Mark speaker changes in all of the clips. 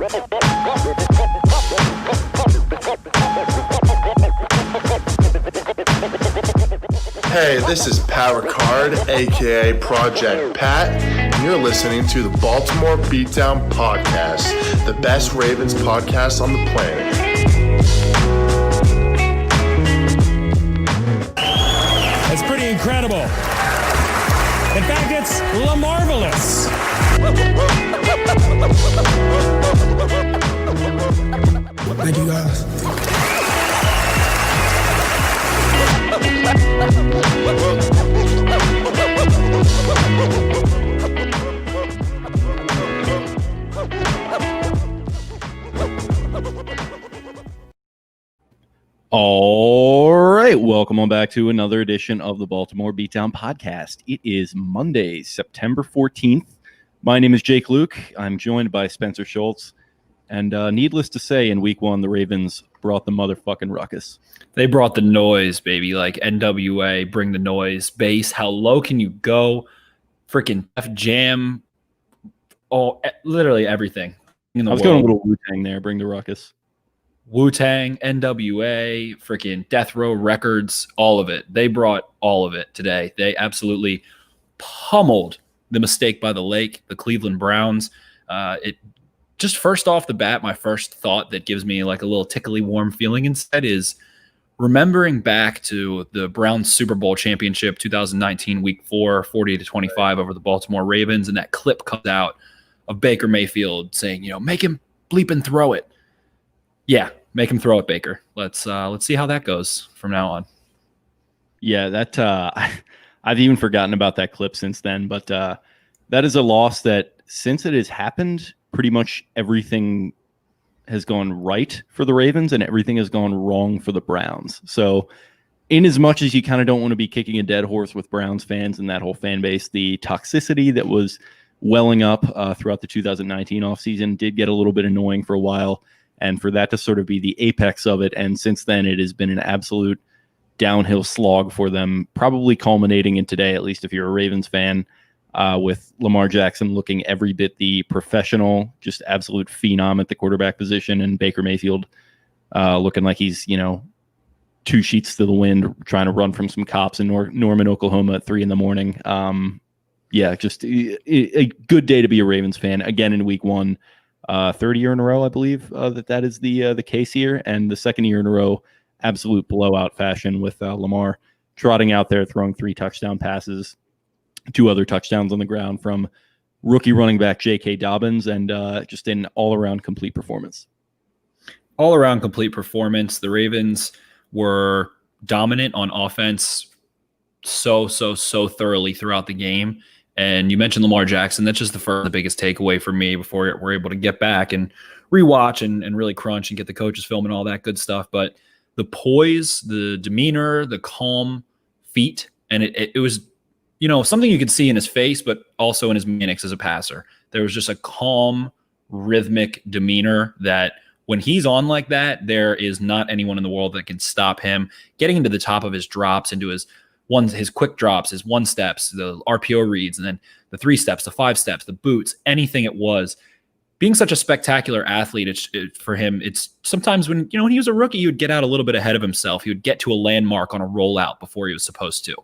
Speaker 1: Hey, this is Pat Ricard, aka Project Pat, and you're listening to the Baltimore Beatdown Podcast, the best Ravens podcast on the planet.
Speaker 2: It's pretty incredible. In fact, it's Lamarvelous.
Speaker 3: Thank you, guys.
Speaker 4: All right, welcome on back to another edition of the Baltimore Beatdown Podcast. It is Monday, September 14th. My name is Jake Luke. I'm joined by Spencer Schultz. And needless to say, in week one, the Ravens brought the motherfucking ruckus.
Speaker 5: They brought the noise, baby, like NWA, bring the noise, bass. How low can you go? Freaking Def Jam, literally everything in the world.
Speaker 4: I was going a little Wu-Tang there, bring the ruckus.
Speaker 5: Wu-Tang, NWA, freaking Death Row Records, all of it. They brought all of it today. They absolutely pummeled the mistake by the lake, the Cleveland Browns. It just first off the bat, my first thought that gives me like a little tickly warm feeling instead is remembering back to the Browns Super Bowl championship 2019 week 4, 40-25 over the Baltimore Ravens. And that clip comes out of Baker Mayfield saying, make him bleep and throw it. Yeah, make him throw it, Baker. Let's see how that goes from now on.
Speaker 4: Yeah, that I've even forgotten about that clip since then. But that is a loss that since it has happened, pretty much everything has gone right for the Ravens and everything has gone wrong for the Browns. So in as much as you kind of don't want to be kicking a dead horse with Browns fans and that whole fan base, the toxicity that was welling up throughout the 2019 offseason did get a little bit annoying for a while. And for that to sort of be the apex of it. And since then, it has been an absolute downhill slog for them, probably culminating in today, at least if you're a Ravens fan, with Lamar Jackson looking every bit the professional, just absolute phenom at the quarterback position, and Baker Mayfield looking like he's, two sheets to the wind, trying to run from some cops in Norman, Oklahoma at 3 a.m. Just a good day to be a Ravens fan. Again, in week one, third year in a row, I believe that is the case here. And the second year in a row, absolute blowout fashion with Lamar trotting out there, throwing 3 touchdown passes, 2 other touchdowns on the ground from rookie running back J.K. Dobbins, and just an all-around complete performance.
Speaker 5: All-around complete performance. The Ravens were dominant on offense so thoroughly throughout the game. And you mentioned Lamar Jackson. That's just the biggest takeaway for me before we're able to get back and rewatch and really crunch and get the coaches film and all that good stuff. But the poise, the demeanor, the calm feet, and it was something you could see in his face, but also in his mechanics as a passer. There was just a calm, rhythmic demeanor that when he's on like that, there is not anyone in the world that can stop him getting into the top of his drops, into his quick drops, his 1 steps, the RPO reads, and then the 3 steps, the 5 steps, the boots, anything it was. Being such a spectacular athlete, for him, it's sometimes when he was a rookie, he would get out a little bit ahead of himself. He would get to a landmark on a rollout before he was supposed to.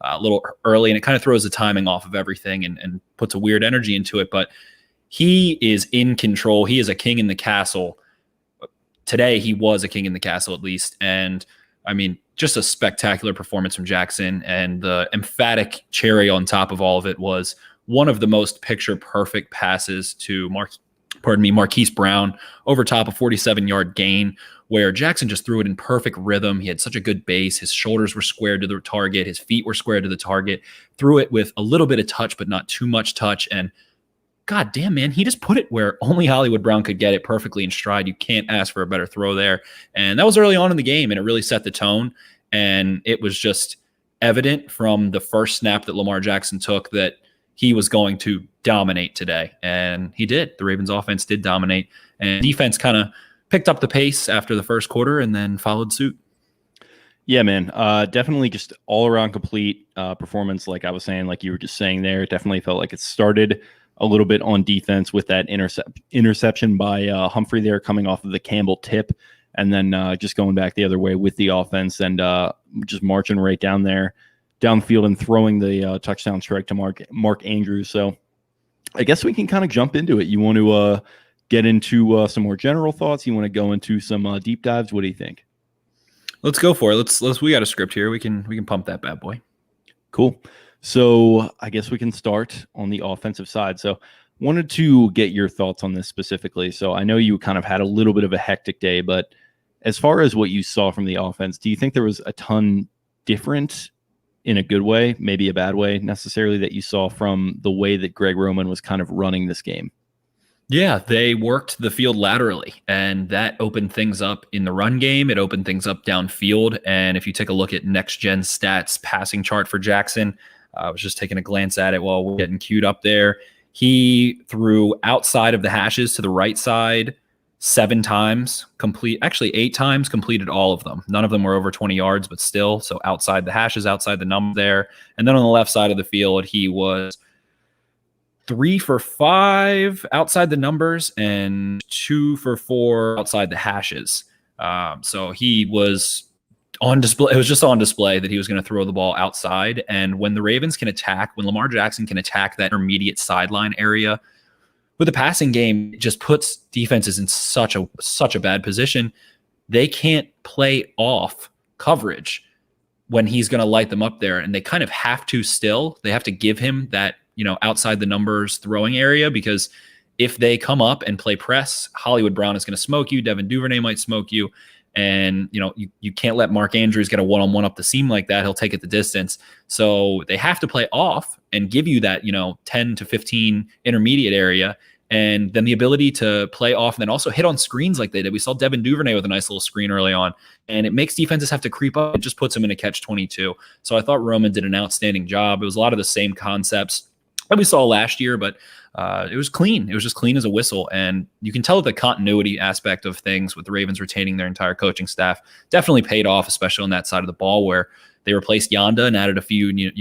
Speaker 5: A little early, and it kind of throws the timing off of everything and puts a weird energy into it. But he is in control. He is a king in the castle. Today, he was a king in the castle, at least. And, just a spectacular performance from Jackson. And the emphatic cherry on top of all of it was one of the most picture-perfect passes to Marquise Brown over top, a 47-yard gain, where Jackson just threw it in perfect rhythm. He had such a good base. His shoulders were squared to the target. His feet were squared to the target. Threw it with a little bit of touch, but not too much touch. And God damn, man, he just put it where only Hollywood Brown could get it perfectly in stride. You can't ask for a better throw there. And that was early on in the game, and it really set the tone. And it was just evident from the first snap that Lamar Jackson took that he was going to dominate today. And he did. The Ravens offense did dominate. And defense kind of picked up the pace after the first quarter and then followed suit.
Speaker 4: Yeah, man. Definitely just all around complete performance. Like I was saying, like you were just saying there, it definitely felt like it started a little bit on defense with that interception by Humphrey there coming off of the Campbell tip, and then just going back the other way with the offense and just marching right down there, downfield and throwing the touchdown strike to Mark Andrews. So I guess we can kind of jump into it. You want to get into some more general thoughts? You want to go into some deep dives? What do you think?
Speaker 5: Let's go for it. Let's. We got a script here. We can pump that bad boy.
Speaker 4: Cool. So I guess we can start on the offensive side. So wanted to get your thoughts on this specifically. So I know you kind of had a little bit of a hectic day, but as far as what you saw from the offense, do you think there was a ton different in a good way, maybe a bad way necessarily, that you saw from the way that Greg Roman was kind of running this game?
Speaker 5: Yeah, they worked the field laterally, and that opened things up in the run game. It opened things up downfield. And if you take a look at next gen stats passing chart for Jackson, I was just taking a glance at it while we're getting queued up there. He threw outside of the hashes to the right side 7 times, 8 times, completed all of them. None of them were over 20 yards, but still, so outside the hashes, outside the number there. And then on the left side of the field, he was 3 for 5 outside the numbers and 2 for 4 outside the hashes. So he was on display. It was just on display that he was going to throw the ball outside. And when the Ravens can attack, when Lamar Jackson can attack that intermediate sideline area with the passing game, it just puts defenses in such a bad position. They can't play off coverage when he's going to light them up there. And they kind of have to still. They have to give him that, outside the numbers throwing area, because if they come up and play press, Hollywood Brown is going to smoke you. Devin Duvernay might smoke you. And, you can't let Mark Andrews get a one-on-one up the seam like that. He'll take it the distance. So they have to play off and give you that, 10 to 15 intermediate area. And then the ability to play off and then also hit on screens like they did. We saw Devin Duvernay with a nice little screen early on, and it makes defenses have to creep up. It just puts them in a catch-22. So I thought Roman did an outstanding job. It was a lot of the same concepts that we saw last year, but it was clean. It was just clean as a whistle. And you can tell the continuity aspect of things with the Ravens retaining their entire coaching staff definitely paid off, especially on that side of the ball where they replaced Yanda and added a few,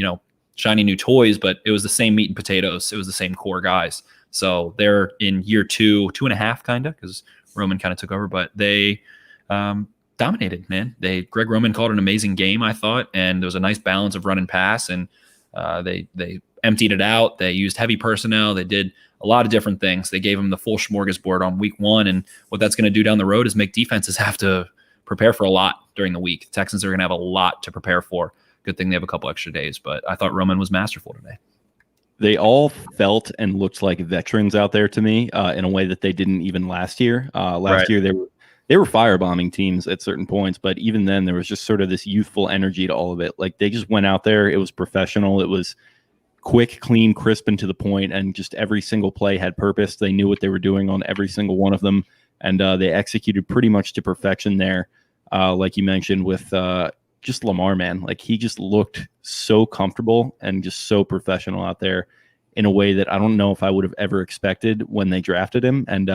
Speaker 5: shiny new toys, but it was the same meat and potatoes. It was the same core guys. So they're in year 2.5, kind of, because Roman kind of took over, but they dominated, man. Greg Roman called an amazing game, I thought, and there was a nice balance of run and pass, and they emptied it out. They used heavy personnel. They did a lot of different things. They gave them the full smorgasbord on week 1, and what that's going to do down the road is make defenses have to prepare for a lot during the week. The Texans are going to have a lot to prepare for. Good thing they have a couple extra days, but I thought Roman was masterful today.
Speaker 4: They all felt and looked like veterans out there to me in a way that they didn't even last year. Last year, they were firebombing teams at certain points, but even then, there was just sort of this youthful energy to all of it. Like, they just went out there. It was professional. It was quick, clean, crisp, and to the point, and just every single play had purpose. They knew what they were doing on every single one of them, and they executed pretty much to perfection there. Like you mentioned with just Lamar, man. Like, he just looked so comfortable and just so professional out there in a way that I don't know if I would have ever expected when they drafted him. And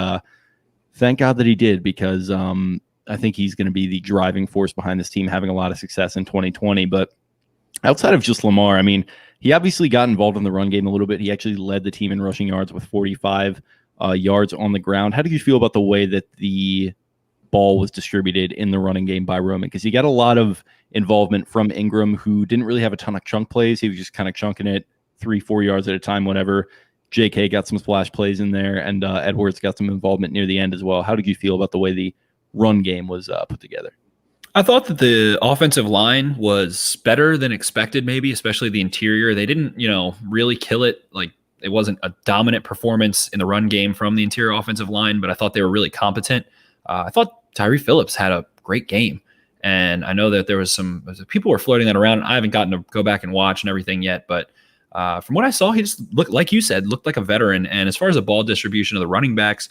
Speaker 4: thank God that he did, because I think he's going to be the driving force behind this team having a lot of success in 2020. But outside of just Lamar, I mean, he obviously got involved in the run game a little bit. He actually led the team in rushing yards with 45 yards on the ground. How did you feel about the way that the ball was distributed in the running game by Roman? Because he got a lot of involvement from Ingram, who didn't really have a ton of chunk plays. He was just kind of chunking it 3-4 yards at a time, whatever. JK got some splash plays in there, and Edwards got some involvement near the end as well. How did you feel about the way the run game was put together?
Speaker 5: I thought that the offensive line was better than expected, maybe, especially the interior. They didn't, really kill it. Like, it wasn't a dominant performance in the run game from the interior offensive line, but I thought they were really competent. I thought Tyree Phillips had a great game. And I know that there was people were floating that around. I haven't gotten to go back and watch and everything yet, but from what I saw, he just looked, like you said, looked like a veteran. And as far as the ball distribution of the running backs,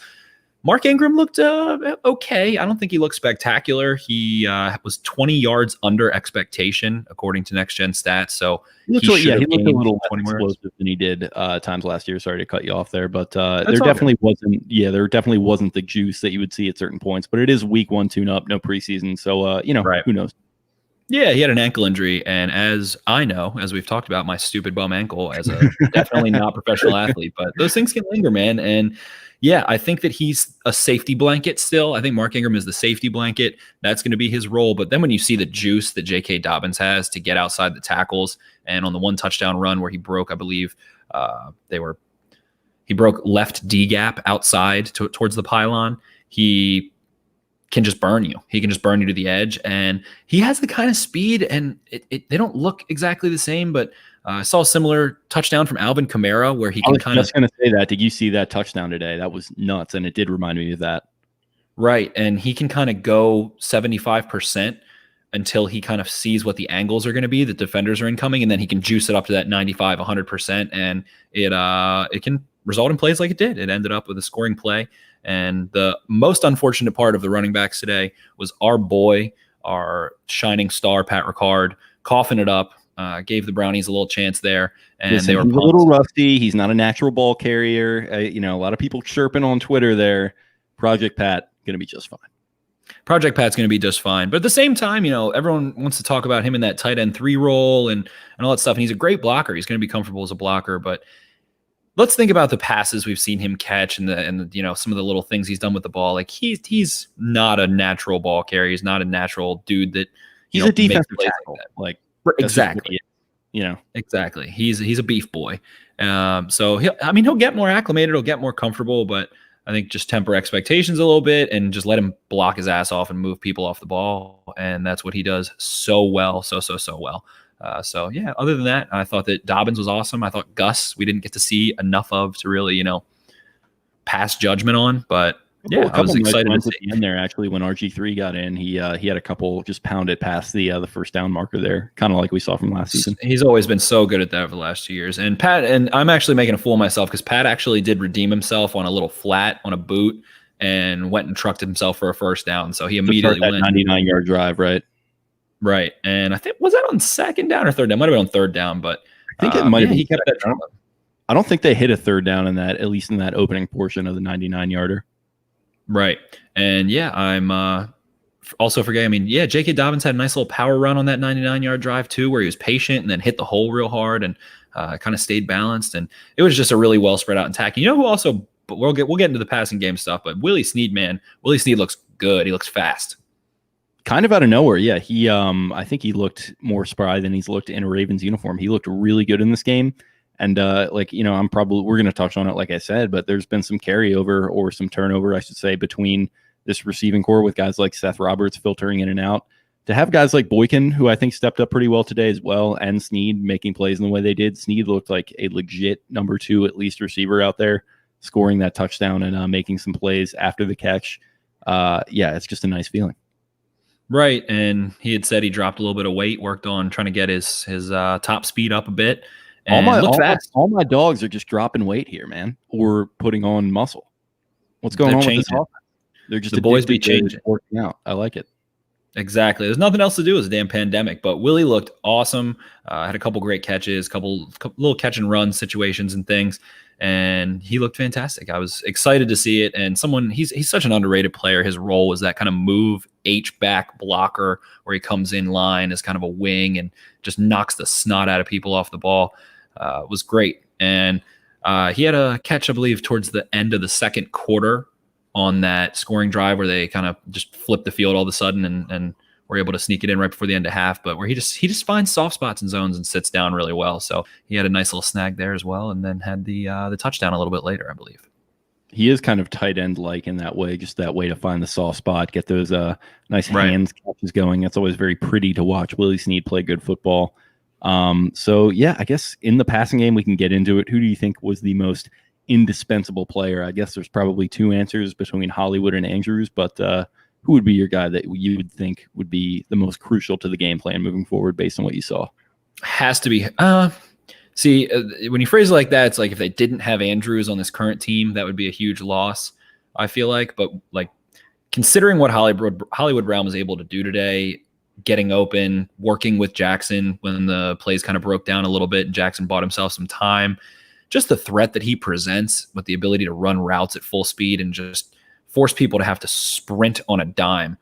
Speaker 5: Mark Ingram looked okay. I don't think he looked spectacular. He was 20 yards under expectation, according to Next Gen Stats. So he looked a
Speaker 4: little less explosive than he did times last year. Sorry to cut you off there, but there definitely wasn't the juice that you would see at certain points. But it is week 1 tune-up, no preseason, so who knows?
Speaker 5: Yeah, he had an ankle injury, and as I know, as we've talked about, my stupid bum ankle as a definitely not professional athlete, but those things can linger, man. And yeah, I think that he's a safety blanket still. I think Mark Ingram is the safety blanket. That's going to be his role. But then when you see the juice that J.K. Dobbins has to get outside the tackles, and on the one touchdown run where he broke, I believe he broke left D gap outside towards the pylon. He can just burn you. He can just burn you to the edge, and he has the kind of speed. And they don't look exactly the same, but I saw a similar touchdown from Alvin Kamara where he can kind of.
Speaker 4: I was just going to say that. Did you see that touchdown today? That was nuts, and it did remind me of that.
Speaker 5: Right, and he can kind of go 75% until he kind of sees what the angles are going to be. The defenders are incoming, and then he can juice it up to that 95, 100%, and it can result in plays like it did. It ended up with a scoring play. And the most unfortunate part of the running backs today was our boy, our shining star, Pat Ricard, coughing it up, gave the Brownies a little chance there. And
Speaker 4: Listen,
Speaker 5: they were
Speaker 4: he's
Speaker 5: pumped.
Speaker 4: a little rusty. He's not a natural ball carrier. A lot of people chirping on Twitter there. Project Pat, going to be just fine.
Speaker 5: Project Pat's going to be just fine. But at the same time, everyone wants to talk about him in that tight end 3 role and all that stuff. And he's a great blocker. He's going to be comfortable as a blocker, but let's think about the passes we've seen him catch and some of the little things he's done with the ball. Like he's not a natural ball carrier. He's not a natural dude that
Speaker 4: he's a defensive tackle.
Speaker 5: Exactly. Exactly. He's a beef boy. So he'll get more acclimated. He'll get more comfortable, but I think just temper expectations a little bit and just let him block his ass off and move people off the ball. And that's what he does so well, so well. Other than that, I thought that Dobbins was awesome. I thought Gus, we didn't get to see enough of to really, pass judgment on. But yeah, I was excited to see
Speaker 4: at the end there. Actually, when RG3 got in, he had a couple just pound it past the first down marker there, kind of like we saw from last season.
Speaker 5: He's always been so good at that over the last 2 years. And Pat, and I'm actually making a fool of myself because Pat actually did redeem himself on a little flat on a boot and went and trucked himself for a first down. So he immediately went
Speaker 4: 99-yard drive, right?
Speaker 5: Right. And I think, was that on second down or third down? Might have been on third down, but
Speaker 4: I think it might have been.
Speaker 5: He kept that.
Speaker 4: I don't think they hit a third down in that, at least in that opening portion of the 99-yarder.
Speaker 5: Right. And yeah, I'm also forgetting. J.K. Dobbins had a nice little power run on that 99-yard drive too, where he was patient and then hit the hole real hard and kind of stayed balanced. And it was just a really well spread out attack. Who also, but we'll get into the passing game stuff, but Willie Snead looks good. He looks fast.
Speaker 4: Kind of out of nowhere. Yeah. He, I think he looked more spry than he's looked in a Ravens uniform. He looked really good in this game. And we're going to touch on it, like I said, but there's been some carryover or some turnover, I should say, between this receiving core with guys like Seth Roberts filtering in and out. To have guys like Boykin, who I think stepped up pretty well today as well, and Snead making plays in the way they did. Snead looked like a legit number 2, at least, receiver out there, scoring that touchdown and making some plays after the catch. It's just a nice feeling.
Speaker 5: Right. And he had said he dropped a little bit of weight, worked on trying to get his top speed up a bit. All
Speaker 4: my dogs are just dropping weight here, man, or putting on muscle. What's going on with this offense? They're just
Speaker 5: the boys be changing.
Speaker 4: Working out. I like it.
Speaker 5: Exactly. There's nothing else to do. It's a damn pandemic. But Willie looked awesome. Had a couple great catches, couple little catch and run situations and things, and he looked fantastic. I was excited to see it. And he's such an underrated player. His role was that kind of move H-back blocker where he comes in line as kind of a wing and just knocks the snot out of people off the ball. Was great. And he had a catch, I believe, towards the end of the second quarter on that scoring drive where they kind of just flipped the field all of a sudden and were able to sneak it in right before the end of half, but where he just finds soft spots and zones and sits down really well. So he had a nice little snag there as well, and then had the touchdown a little bit later, I believe.
Speaker 4: He is kind of tight end like in that way, just that way to find the soft spot, get those nice hands catches going. It's always very pretty to watch Willie Snead play good football. I guess in the passing game we can get into it. Who do you think was the most indispensable player? I guess there's probably 2 answers between Hollywood and Andrews, but who would be your guy that you would think would be the most crucial to the game plan moving forward based on what you saw?
Speaker 5: Has to be. When you phrase it like that, it's like if they didn't have Andrews on this current team, that would be a huge loss, I feel like. But like considering what Hollywood Brown was able to do today, getting open, working with Jackson when the plays kind of broke down a little bit and Jackson bought himself some time, just the threat that he presents with the ability to run routes at full speed and just force people to have to sprint on a dime.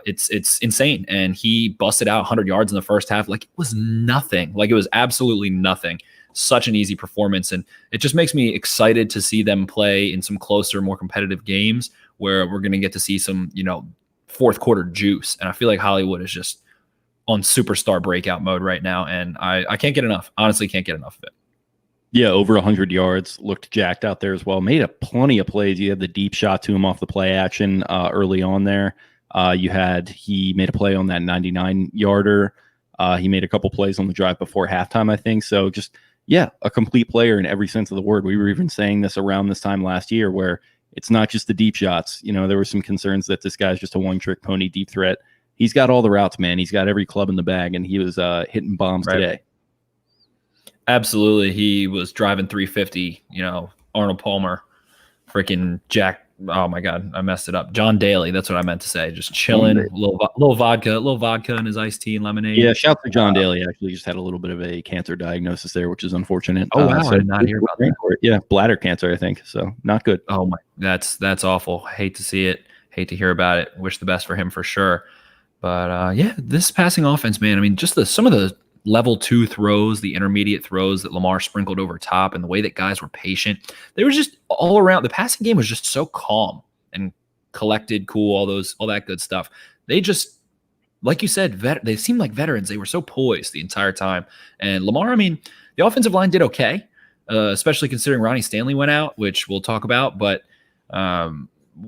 Speaker 5: It's insane. And he busted out 100 yards in the first half. Like, it was nothing. Like, it was absolutely nothing. Such an easy performance. And it just makes me excited to see them play in some closer, more competitive games where we're going to get to see some, fourth quarter juice. And I feel like Hollywood is just on superstar breakout mode right now. And I can't get enough. Honestly, can't get enough of it.
Speaker 4: Yeah, over 100 yards, looked jacked out there as well. Made plenty of plays. You had the deep shot to him off the play action early on there. He made a play on that 99-yarder. He made a couple plays on the drive before halftime, I think. So just, a complete player in every sense of the word. We were even saying this around this time last year where it's not just the deep shots. There were some concerns that this guy's just a one-trick pony deep threat. He's got all the routes, man. He's got every club in the bag, and he was hitting bombs today.
Speaker 5: Absolutely. He was driving 350, Arnold Palmer, freaking Jack. Oh my God, I messed it up. John Daly. That's what I meant to say. Just chilling, a little vodka in his iced tea and lemonade.
Speaker 4: Yeah. Shout out to John Daly. Actually just had a little bit of a cancer diagnosis there, which is unfortunate.
Speaker 5: Oh, wow. I did not hear about that.
Speaker 4: Yeah. Bladder cancer, I think. So not good.
Speaker 5: Oh my, that's awful. Hate to see it. Hate to hear about it. Wish the best for him for sure. But this passing offense, man, I mean, just some of the level 2 throws, the intermediate throws that Lamar sprinkled over top, and the way that guys were patient. They were just all around. The passing game was just so calm and collected, cool, all that good stuff. They just, like you said, they seemed like veterans. They were so poised the entire time. And Lamar, I mean, the offensive line did okay, especially considering Ronnie Stanley went out, which we'll talk about. But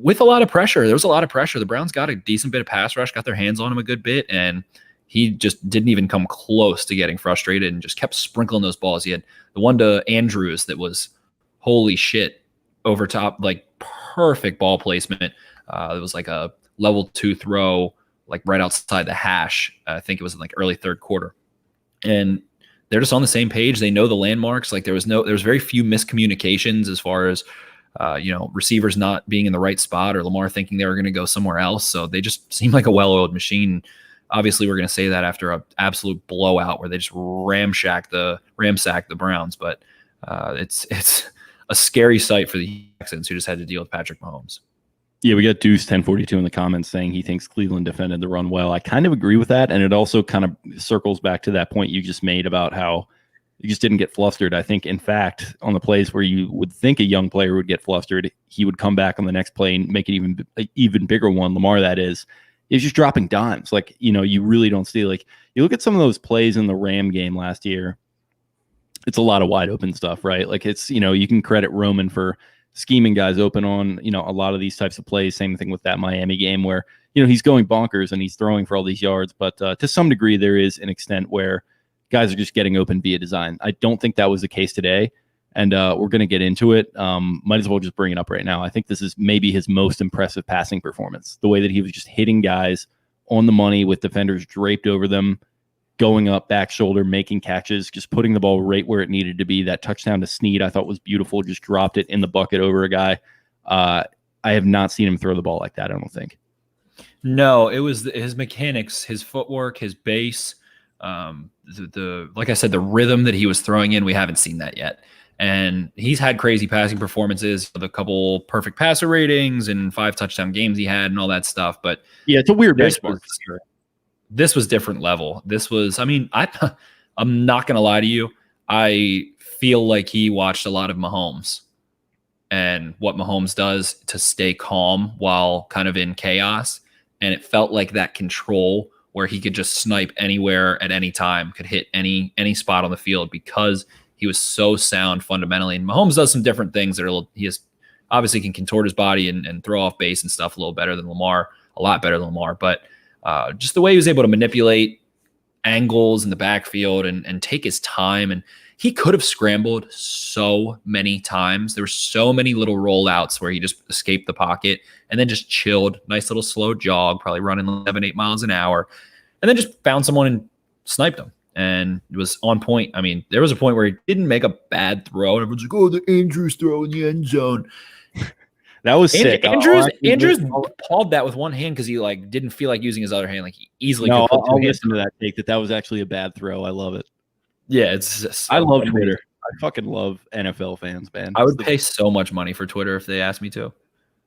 Speaker 5: with a lot of pressure, there was a lot of pressure. The Browns got a decent bit of pass rush, got their hands on him a good bit, and he just didn't even come close to getting frustrated and just kept sprinkling those balls. He had the one to Andrews that was holy shit over top, like perfect ball placement. It was like a level 2 throw, like right outside the hash. I think it was in like early third quarter. And they're just on the same page. They know the landmarks. Like there was very few miscommunications as far as, receivers not being in the right spot or Lamar thinking they were going to go somewhere else. So they just seemed like a well-oiled machine. Obviously, we're going to say that after an absolute blowout where they just ramsacked the Browns. But it's a scary sight for the Texans who just had to deal with Patrick Mahomes.
Speaker 4: Yeah, we got Deuce 1042 in the comments saying he thinks Cleveland defended the run well. I kind of agree with that, and it also kind of circles back to that point you just made about how you just didn't get flustered. I think, in fact, on the plays where you would think a young player would get flustered, he would come back on the next play and make it even bigger one. Lamar, that is. He's just dropping dimes. Like, you really don't see, like, you look at some of those plays in the Ram game last year, it's a lot of wide open stuff, right? Like it's, you can credit Roman for scheming guys open on, a lot of these types of plays. Same thing with that Miami game where, he's going bonkers and he's throwing for all these yards. But to some degree, there is an extent where guys are just getting open via design. I don't think that was the case today. And we're going to get into it. Might as well just bring it up right now. I think this is maybe his most impressive passing performance. The way that he was just hitting guys on the money with defenders draped over them, going up, back shoulder, making catches, just putting the ball right where it needed to be. That touchdown to Snead I thought was beautiful. Just dropped it in the bucket over a guy. I have not seen him throw the ball like that, I don't think.
Speaker 5: No, it was his mechanics, his footwork, his base, like I said, the rhythm that he was throwing in, we haven't seen that yet. And he's had crazy passing performances with a couple perfect passer ratings and 5 touchdown games he had and all that stuff. But
Speaker 4: yeah, it's a weird benchmark.
Speaker 5: This was different level. This was, I'm not going to lie to you. I feel like he watched a lot of Mahomes and what Mahomes does to stay calm while kind of in chaos. And it felt like that control where he could just snipe anywhere at any time, could hit any spot on the field because he was so sound fundamentally. And Mahomes does some different things that he obviously can contort his body and throw off base and stuff a little better than Lamar, a lot better than Lamar. But just the way he was able to manipulate angles in the backfield and take his time. And he could have scrambled so many times. There were so many little rollouts where he just escaped the pocket and then just chilled. Nice little slow jog, probably running 8 miles an hour. And then just found someone and sniped him. And it was on point. I mean, there was a point where he didn't make a bad throw. And everyone's like, oh, the Andrews throw in the end zone.
Speaker 4: That was sick.
Speaker 5: Andrews pawed that with one hand because he didn't feel like using his other hand. Like he easily could put
Speaker 4: I'll listen to that take that was actually a bad throw. I love it.
Speaker 5: Yeah, it's just
Speaker 4: I love Twitter. I fucking love NFL fans, man.
Speaker 5: I would pay so much money for Twitter if they asked me to.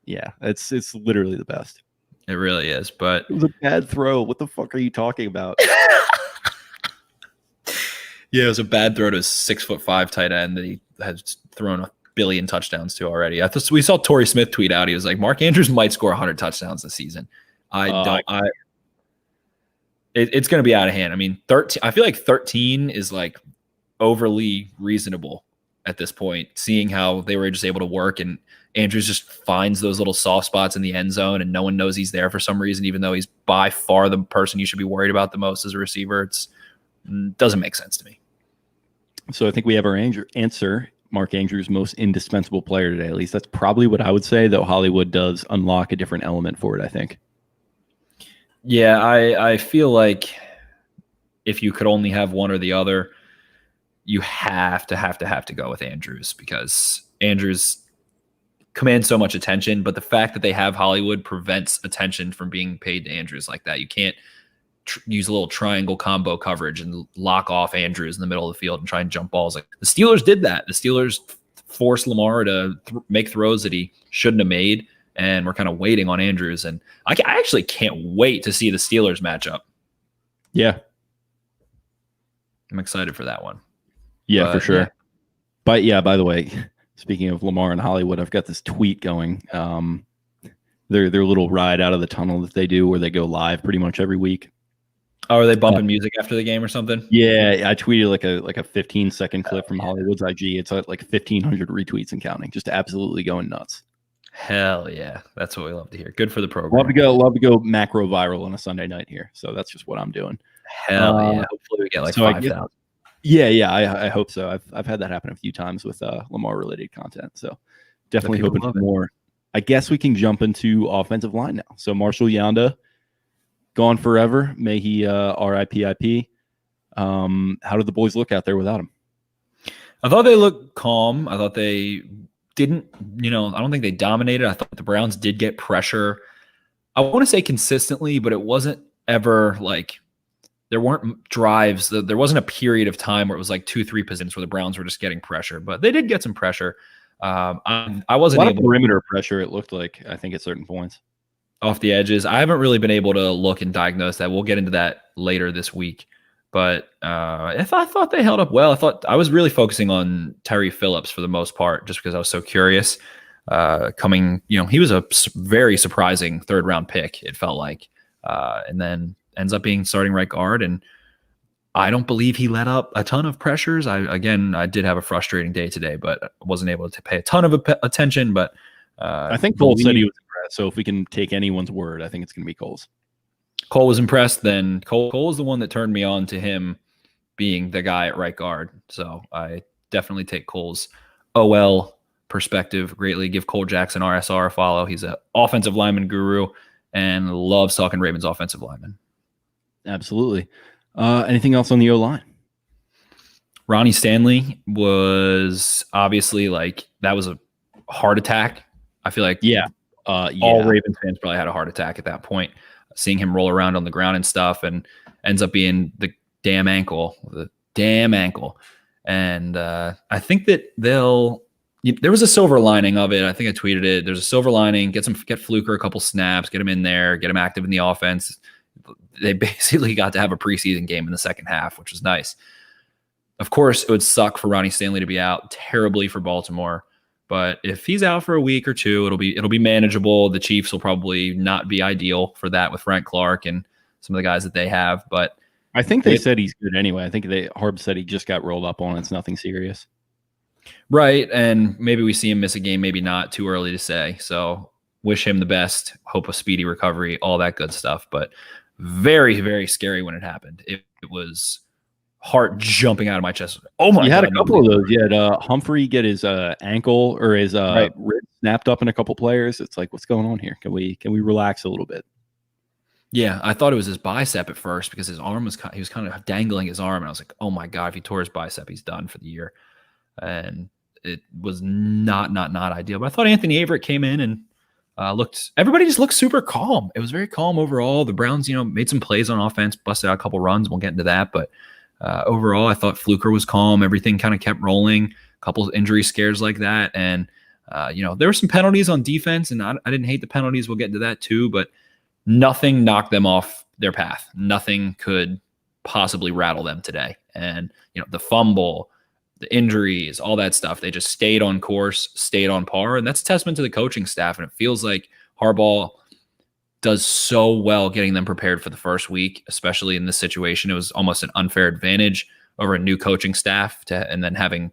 Speaker 4: Yeah, it's literally the best.
Speaker 5: It really is. But
Speaker 4: It was a bad throw. What the fuck are you talking about?
Speaker 5: yeah, it was a bad throw to a 6'5" tight end that he has thrown a billion touchdowns to already. We saw Torrey Smith tweet out. He was like, Mark Andrews might score 100 touchdowns this season. It's going to be out of hand. I mean, 13. I feel like 13 is like overly reasonable at this point, seeing how they were just able to work, and Andrews just finds those little soft spots in the end zone, and no one knows he's there for some reason, even though he's by far the person you should be worried about the most as a receiver. It doesn't make sense to me.
Speaker 4: So I think we have our answer. Mark Andrews, most indispensable player today. At least that's probably what I would say, though Hollywood does unlock a different element for it, I think.
Speaker 5: Yeah, I feel like if you could only have one or the other, you have to go with Andrews, because Andrews commands so much attention, but the fact that they have Hollywood prevents attention from being paid to Andrews like that. You can't use a little triangle combo coverage and lock off Andrews in the middle of the field and try and jump balls. Like the Steelers did that. The Steelers forced Lamar to make throws that he shouldn't have made, and we're kind of waiting on Andrews. And I actually can't wait to see the Steelers matchup.
Speaker 4: Yeah.
Speaker 5: I'm excited for that one.
Speaker 4: Yeah, for sure. Yeah. But yeah, by the way, speaking of Lamar and Hollywood, I've got this tweet going. Their little ride out of the tunnel that they do where they go live pretty much every week.
Speaker 5: Oh, are they bumping music after the game or something?
Speaker 4: Yeah, I tweeted like a 15-second clip from Hollywood's IG. It's like 1,500 retweets and counting. Just absolutely going nuts.
Speaker 5: Hell yeah, that's what we love to hear. Good for the program.
Speaker 4: Love to go macro viral on a Sunday night here. So that's just what I'm doing.
Speaker 5: Hell yeah! Hopefully we get like 5,000.
Speaker 4: Yeah, I hope so. I've had that happen a few times with Lamar related content. So definitely hoping for more. I guess we can jump into offensive line now. So Marshall Yanda, gone forever. May he RIPIP. How did the boys look out there without him?
Speaker 5: I thought they looked calm. I thought they didn't, I don't think they dominated. I thought the Browns did get pressure. I want to say consistently, but it wasn't ever like there weren't drives. There wasn't a period of time where it was like 2-3 positions where the Browns were just getting pressure, but they did get some pressure. I wasn't able
Speaker 4: perimeter pressure. It looked like, I think at certain points
Speaker 5: off the edges. I haven't really been able to look and diagnose that. We'll get into that later this week. But I thought they held up well. I was really focusing on Terry Phillips for the most part, just because I was so curious. He was a very surprising 3rd-round pick, it felt like, and then ends up being starting right guard. And I don't believe he let up a ton of pressures. I did have a frustrating day today, but I wasn't able to pay a ton of attention. But
Speaker 4: I think Cole said he was impressed. So if we can take anyone's word, I think it's going to be Cole's.
Speaker 5: Cole was impressed. Then Cole is the one that turned me on to him being the guy at right guard. So I definitely take Cole's OL perspective greatly. Give Cole Jackson RSR a follow. He's an offensive lineman guru and loves talking Ravens offensive lineman.
Speaker 4: Absolutely. Anything else on the O-line?
Speaker 5: Ronnie Stanley was obviously that was a heart attack. I feel like all Ravens fans probably had a heart attack at that point. Seeing him roll around on the ground and stuff, and ends up being the damn ankle. And I think that there was a silver lining of it. I think I tweeted it. There's a silver lining. Get Fluker a couple snaps, get him in there, get him active in the offense. They basically got to have a preseason game in the second half, which was nice. Of course, it would suck for Ronnie Stanley to be out, terribly for Baltimore. But if he's out for a week or two, it'll be manageable. The Chiefs will probably not be ideal for that with Frank Clark and some of the guys that they have. But
Speaker 4: I think they said he's good anyway. I think Harb said he just got rolled up on. It's nothing serious.
Speaker 5: Right. And maybe we see him miss a game, maybe not. Too early to say. So wish him the best. Hope a speedy recovery, all that good stuff. But very, very scary when it happened. It was heart jumping out of my chest. Oh my God.
Speaker 4: You had a couple of those. You had Humphrey get his ankle or his rib snapped up in a couple players. It's like, what's going on here? Can we relax a little bit?
Speaker 5: Yeah, I thought it was his bicep at first because his arm he was kind of dangling his arm, and I was like, oh my God, if he tore his bicep, he's done for the year. And it was not ideal. But I thought Anthony Averett came in and everybody just looked super calm. It was very calm overall. The Browns, made some plays on offense, busted out a couple runs. We'll get into that, but overall, I thought Fluker was calm. Everything kind of kept rolling. A couple of injury scares like that. And, there were some penalties on defense, and I didn't hate the penalties. We'll get into that too, but nothing knocked them off their path. Nothing could possibly rattle them today. And, the fumble, the injuries, all that stuff, they just stayed on course, stayed on par. And that's a testament to the coaching staff. And it feels like Harbaugh does so well getting them prepared for the first week, especially in this situation. It was almost an unfair advantage over a new coaching staff and then having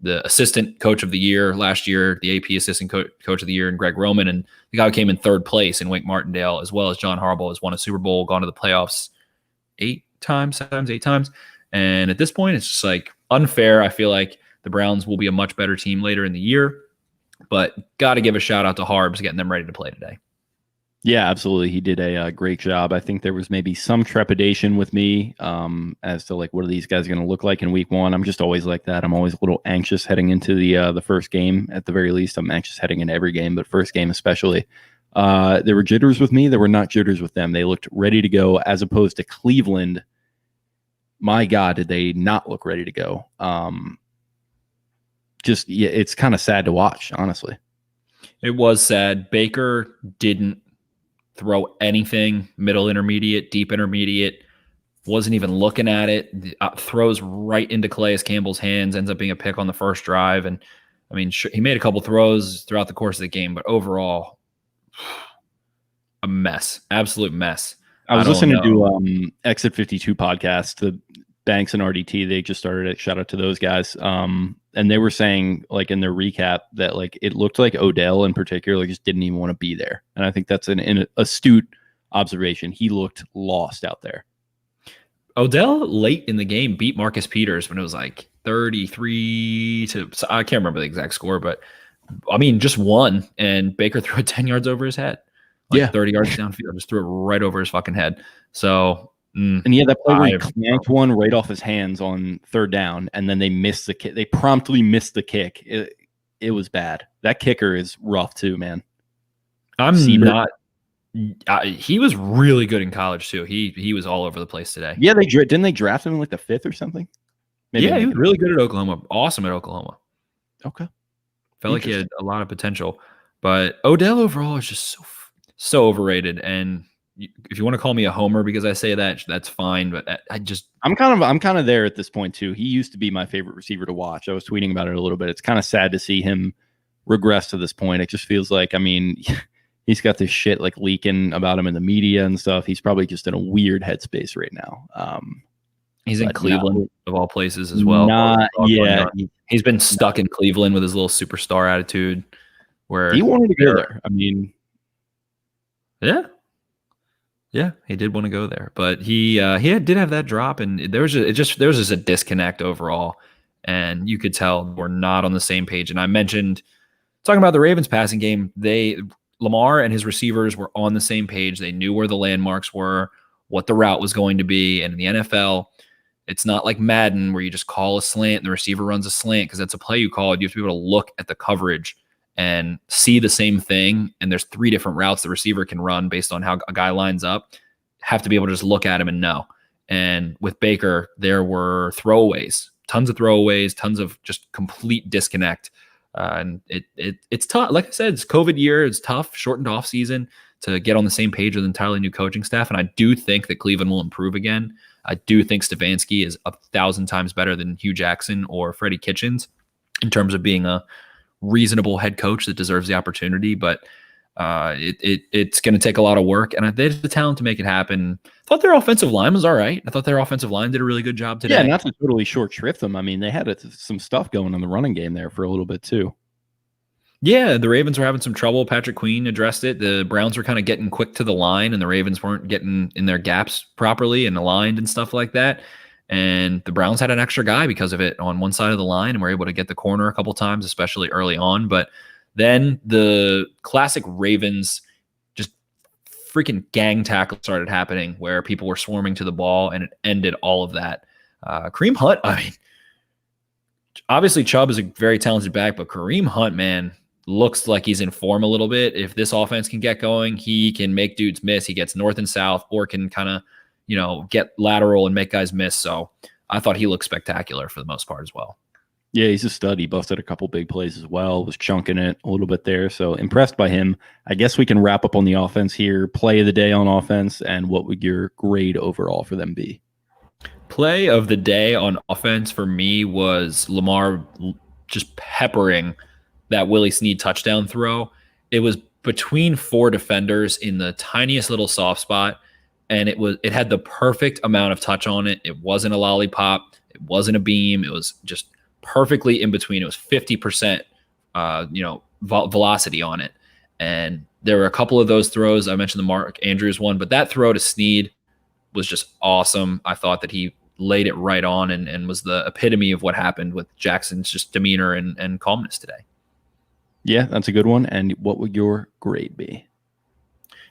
Speaker 5: the assistant coach of the year last year, the AP assistant coach of the year, and Greg Roman, and the guy who came in third place in Wink Martindale, as well as John Harbaugh, has won a Super Bowl, gone to the playoffs 8 times. And at this point, it's just like unfair. I feel like the Browns will be a much better team later in the year, but got to give a shout out to Harbs getting them ready to play today.
Speaker 4: Yeah, absolutely. He did a great job. I think there was maybe some trepidation with me as to like, what are these guys going to look like in week one? I'm just always like that. I'm always a little anxious heading into the first game. At the very least, I'm anxious heading into every game, but first game especially. There were jitters with me. There were not jitters with them. They looked ready to go, as opposed to Cleveland. My God, did they not look ready to go? It's kind of sad to watch, honestly.
Speaker 5: It was sad. Baker didn't throw anything middle intermediate, deep intermediate, wasn't even looking at it. Throws right into Calais Campbell's hands, ends up being a pick on the first drive. And I mean, sure, he made a couple throws throughout the course of the game, but overall, a mess, absolute mess.
Speaker 4: I was listening to Exit 52 podcast, the Banks and RDT. They just started it. Shout out to those guys. And they were saying, like, in their recap, that like it looked like Odell in particular just didn't even want to be there. And I think that's an astute observation. He looked lost out there.
Speaker 5: Odell late in the game beat Marcus Peters when it was like 33 to, I can't remember the exact score, but I mean, just won, and Baker threw it 10 yards over his head. 30 yards downfield, just threw it right over his fucking head. So,
Speaker 4: and yeah, that play where he clanked one right off his hands on third down, and then they missed the kick. They promptly missed the kick. It was bad. That kicker is rough too, man.
Speaker 5: He was really good in college too. He was all over the place today.
Speaker 4: Yeah, didn't they draft him in like the 5th or something?
Speaker 5: Maybe he was really good at Oklahoma. Awesome at Oklahoma.
Speaker 4: Okay,
Speaker 5: felt like he had a lot of potential, but Odell overall is just so overrated. And if you want to call me a homer because I say that, that's fine. But I'm
Speaker 4: kind of there at this point too. He used to be my favorite receiver to watch. I was tweeting about it a little bit. It's kind of sad to see him regress to this point. It just feels like, I mean, he's got this shit like leaking about him in the media and stuff. He's probably just in a weird headspace right now.
Speaker 5: He's in Cleveland of all places as well. He's been stuck in Cleveland with his little superstar attitude where
Speaker 4: he wanted to go there. I mean,
Speaker 5: yeah, he did want to go there, but he did have that drop, and there was just a disconnect overall, and you could tell we're not on the same page. And I mentioned talking about the Ravens passing game, Lamar and his receivers were on the same page. They knew where the landmarks were, what the route was going to be, and in the NFL, it's not like Madden where you just call a slant and the receiver runs a slant because that's a play you called. You have to be able to look at the coverage and see the same thing. And there's 3 different routes the receiver can run based on how a guy lines up. Have to be able to just look at him and know. And with Baker, there were tons of just complete disconnect. And it's tough. Like I said, it's COVID year. It's tough, shortened off season to get on the same page with an entirely new coaching staff. And I do think that Cleveland will improve again. I do think Stefanski is 1,000 times better than Hugh Jackson or Freddie Kitchens in terms of being a reasonable head coach that deserves the opportunity, but it's going to take a lot of work, and they have the talent to make it happen. I thought their offensive line was all right. I thought their offensive line did a really good job today.
Speaker 4: Yeah, not to totally short shrift them. I mean, they had some stuff going on the running game there for a little bit too.
Speaker 5: Yeah, the Ravens were having some trouble. Patrick Queen addressed it. The Browns were kind of getting quick to the line, and the Ravens weren't getting in their gaps properly and aligned and stuff like that. And the Browns had an extra guy because of it on one side of the line, and were able to get the corner a couple times, especially early on. But then the classic Ravens just freaking gang tackle started happening where people were swarming to the ball, and it ended all of that. Kareem Hunt, I mean, obviously Chubb is a very talented back, but Kareem Hunt, man, looks like he's in form a little bit. If this offense can get going, he can make dudes miss. He gets north and south, or can kind of, get lateral and make guys miss. So I thought he looked spectacular for the most part as well.
Speaker 4: Yeah, he's a stud. He busted a couple big plays as well, was chunking it a little bit there. So impressed by him. I guess we can wrap up on the offense here. Play of the day on offense, and what would your grade overall for them be?
Speaker 5: Play of the day on offense for me was Lamar just peppering that Willie Snead touchdown throw. It was between 4 defenders in the tiniest little soft spot, and it had the perfect amount of touch on it. It wasn't a lollipop. It wasn't a beam. It was just perfectly in between. It was 50%, velocity on it. And there were a couple of those throws. I mentioned the Mark Andrews one, but that throw to Snead was just awesome. I thought that he laid it right on and was the epitome of what happened with Jackson's just demeanor and calmness today.
Speaker 4: Yeah, that's a good one. And what would your grade be?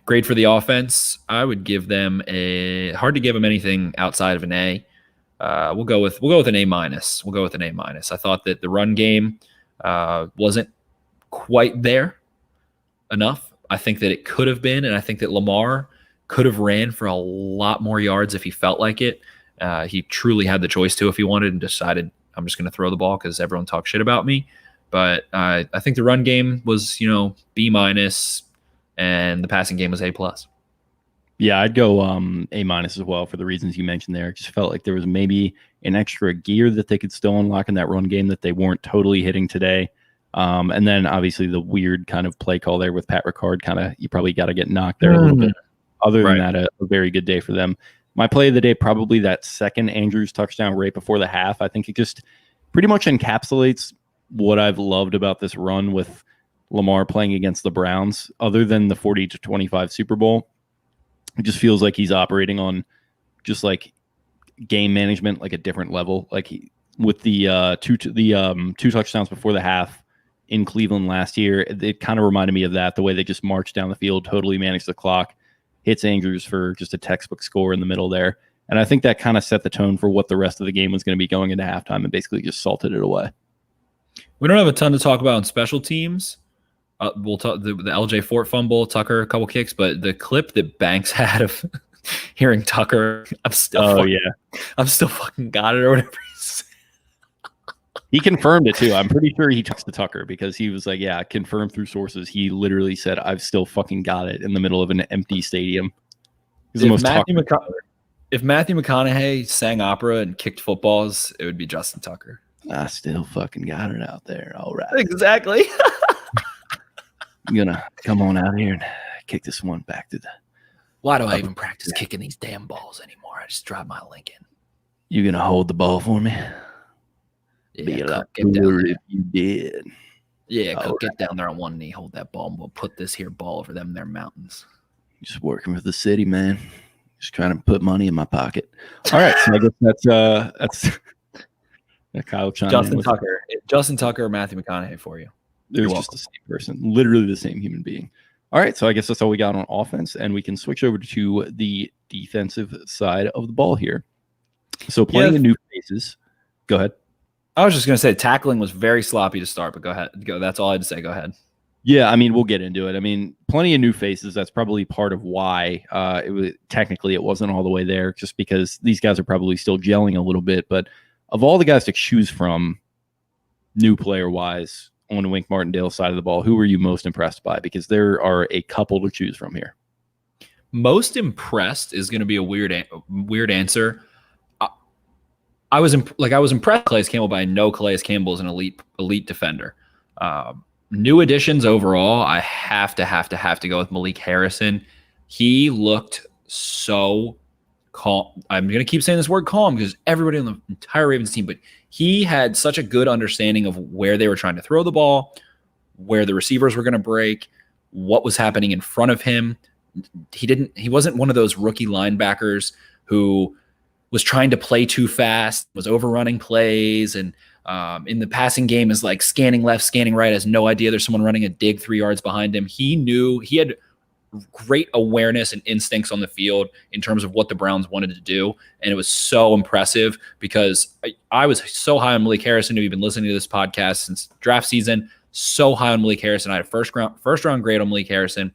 Speaker 5: Grade for the offense, I would give them hard to give them anything outside of an A. We'll go with an A minus. We'll go with an A minus. I thought that the run game wasn't quite there enough. I think that it could have been, and I think that Lamar could have ran for a lot more yards if he felt like it. He truly had the choice to if he wanted, and decided, I'm just going to throw the ball because everyone talks shit about me. But I think the run game was, B minus, and the passing game was A plus.
Speaker 4: Yeah, I'd go A minus as well for the reasons you mentioned there. It just felt like there was maybe an extra gear that they could still unlock in that run game that they weren't totally hitting today. And then obviously the weird kind of play call there with Pat Ricard, you probably got to get knocked there a little bit. Other than that, a very good day for them. My play of the day, probably that second Andrews touchdown right before the half. I think it just pretty much encapsulates what I've loved about this run with Lamar playing against the Browns. Other than the 40-25 Super Bowl, it just feels like he's operating on just like game management, like a different level. Like with the two touchdowns before the half in Cleveland last year, it kind of reminded me of that. The way they just marched down the field, totally managed the clock, hits Andrews for just a textbook score in the middle there. And I think that kind of set the tone for what the rest of the game was going to be going into halftime, and basically just salted it away.
Speaker 5: We don't have a ton to talk about on special teams. We'll talk the LJ Fort fumble, Tucker a couple kicks, but the clip that Banks had of hearing Tucker, I'm still fucking got it or whatever.
Speaker 4: He confirmed it too. I'm pretty sure he talks to Tucker because he was like, yeah, confirmed through sources. He literally said, I've still fucking got it in the middle of an empty stadium. He's the most
Speaker 5: if Matthew McConaughey sang opera and kicked footballs, it would be Justin Tucker.
Speaker 4: I still fucking got it out there. All right.
Speaker 5: Exactly.
Speaker 4: I'm going to come on out here and kick this one back to the...
Speaker 5: Why do I even practice kicking these damn balls anymore? I just drive my Lincoln.
Speaker 4: You going to hold the ball for me?
Speaker 5: Yeah,
Speaker 4: be a lot cooler if you did.
Speaker 5: Yeah, get down there on one knee, hold that ball, and we'll put this here ball over them their mountains.
Speaker 4: Just working with the city, man. Just trying to put money in my pocket. All right, so I guess that's Kyle
Speaker 5: Justin Tucker or Matthew McConaughey for you.
Speaker 4: It was just the same person, literally the same human being. All right, so I guess that's all we got on offense, and we can switch over to the defensive side of the ball here. So plenty of new faces. Go ahead.
Speaker 5: I was just going to say tackling was very sloppy to start, but go ahead. That's all I had to say. Go ahead.
Speaker 4: Yeah, I mean, we'll get into it. I mean, plenty of new faces. That's probably part of why it wasn't all the way there, just because these guys are probably still gelling a little bit. But of all the guys to choose from, new player-wise, on Wink Martindale's side of the ball, who were you most impressed by? Because there are a couple to choose from here.
Speaker 5: Most impressed is going to be a weird answer. I was impressed with Calais Campbell, but I know Calais Campbell is an elite defender. New additions overall, I have to go with Malik Harrison. He looked so calm. I'm going to keep saying this word calm because everybody on the entire Ravens team, but he had such a good understanding of where they were trying to throw the ball, where the receivers were going to break, what was happening in front of him. He wasn't one of those rookie linebackers who was trying to play too fast, was overrunning plays, and in the passing game is like scanning left, scanning right, has no idea there's someone running a dig 3 yards behind him. He knew he had great awareness and instincts on the field in terms of what the Browns wanted to do, and it was so impressive because I was so high on Malik Harrison. Who've been listening to this podcast since draft season, so high on Malik Harrison. I had a first round grade on Malik Harrison,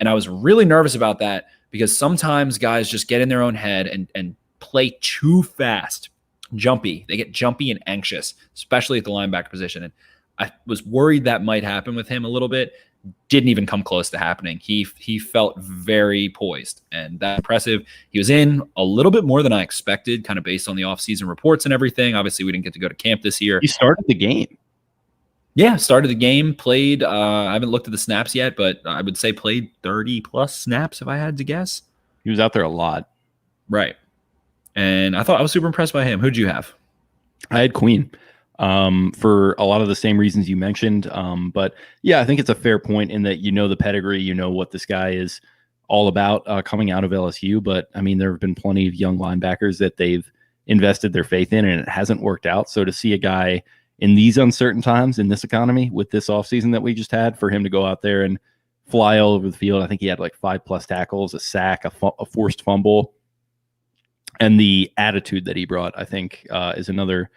Speaker 5: and I was really nervous about that because sometimes guys just get in their own head and play too fast jumpy. They get jumpy and anxious, especially at the linebacker position. And I was worried that might happen with him a little bit. Didn't even come close to happening. He felt very poised, and that's impressive. He was in a little bit more than I expected, kind of based on the offseason reports and everything. Obviously, we didn't get to go to camp this year.
Speaker 4: He started the game.
Speaker 5: Yeah, started the game, played. I haven't looked at the snaps yet, but I would say played 30-plus snaps if I had to guess.
Speaker 4: He was out there a lot.
Speaker 5: Right. And I was super impressed by him. Who'd you have?
Speaker 4: I had Queen for a lot of the same reasons you mentioned. But yeah, I think it's a fair point in that the pedigree, what this guy is all about coming out of LSU. But I mean, there have been plenty of young linebackers that they've invested their faith in, and it hasn't worked out. So to see a guy in these uncertain times in this economy with this offseason that we just had, for him to go out there and fly all over the field. I think he had like 5+ tackles, a sack, a forced fumble. And the attitude that he brought, I think, is another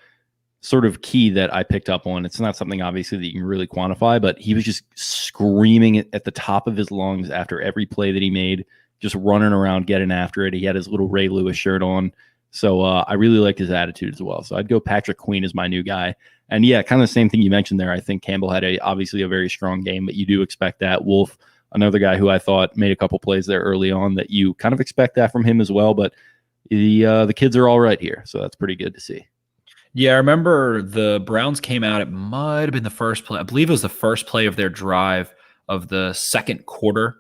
Speaker 4: sort of key that I picked up on. It's not something, obviously, that you can really quantify, but he was just screaming at the top of his lungs after every play that he made, just running around, getting after it. He had his little Ray Lewis shirt on. So I really liked his attitude as well. So I'd go Patrick Queen as my new guy. And yeah, kind of the same thing you mentioned there. I think Campbell had obviously a very strong game, but you do expect that. Wolf, another guy who I thought made a couple plays there early on that you kind of expect that from him as well. But the kids are all right here, so that's pretty good to see.
Speaker 5: Yeah, I remember the Browns came out. It might have been the first play. I believe it was the first play of their drive of the second quarter,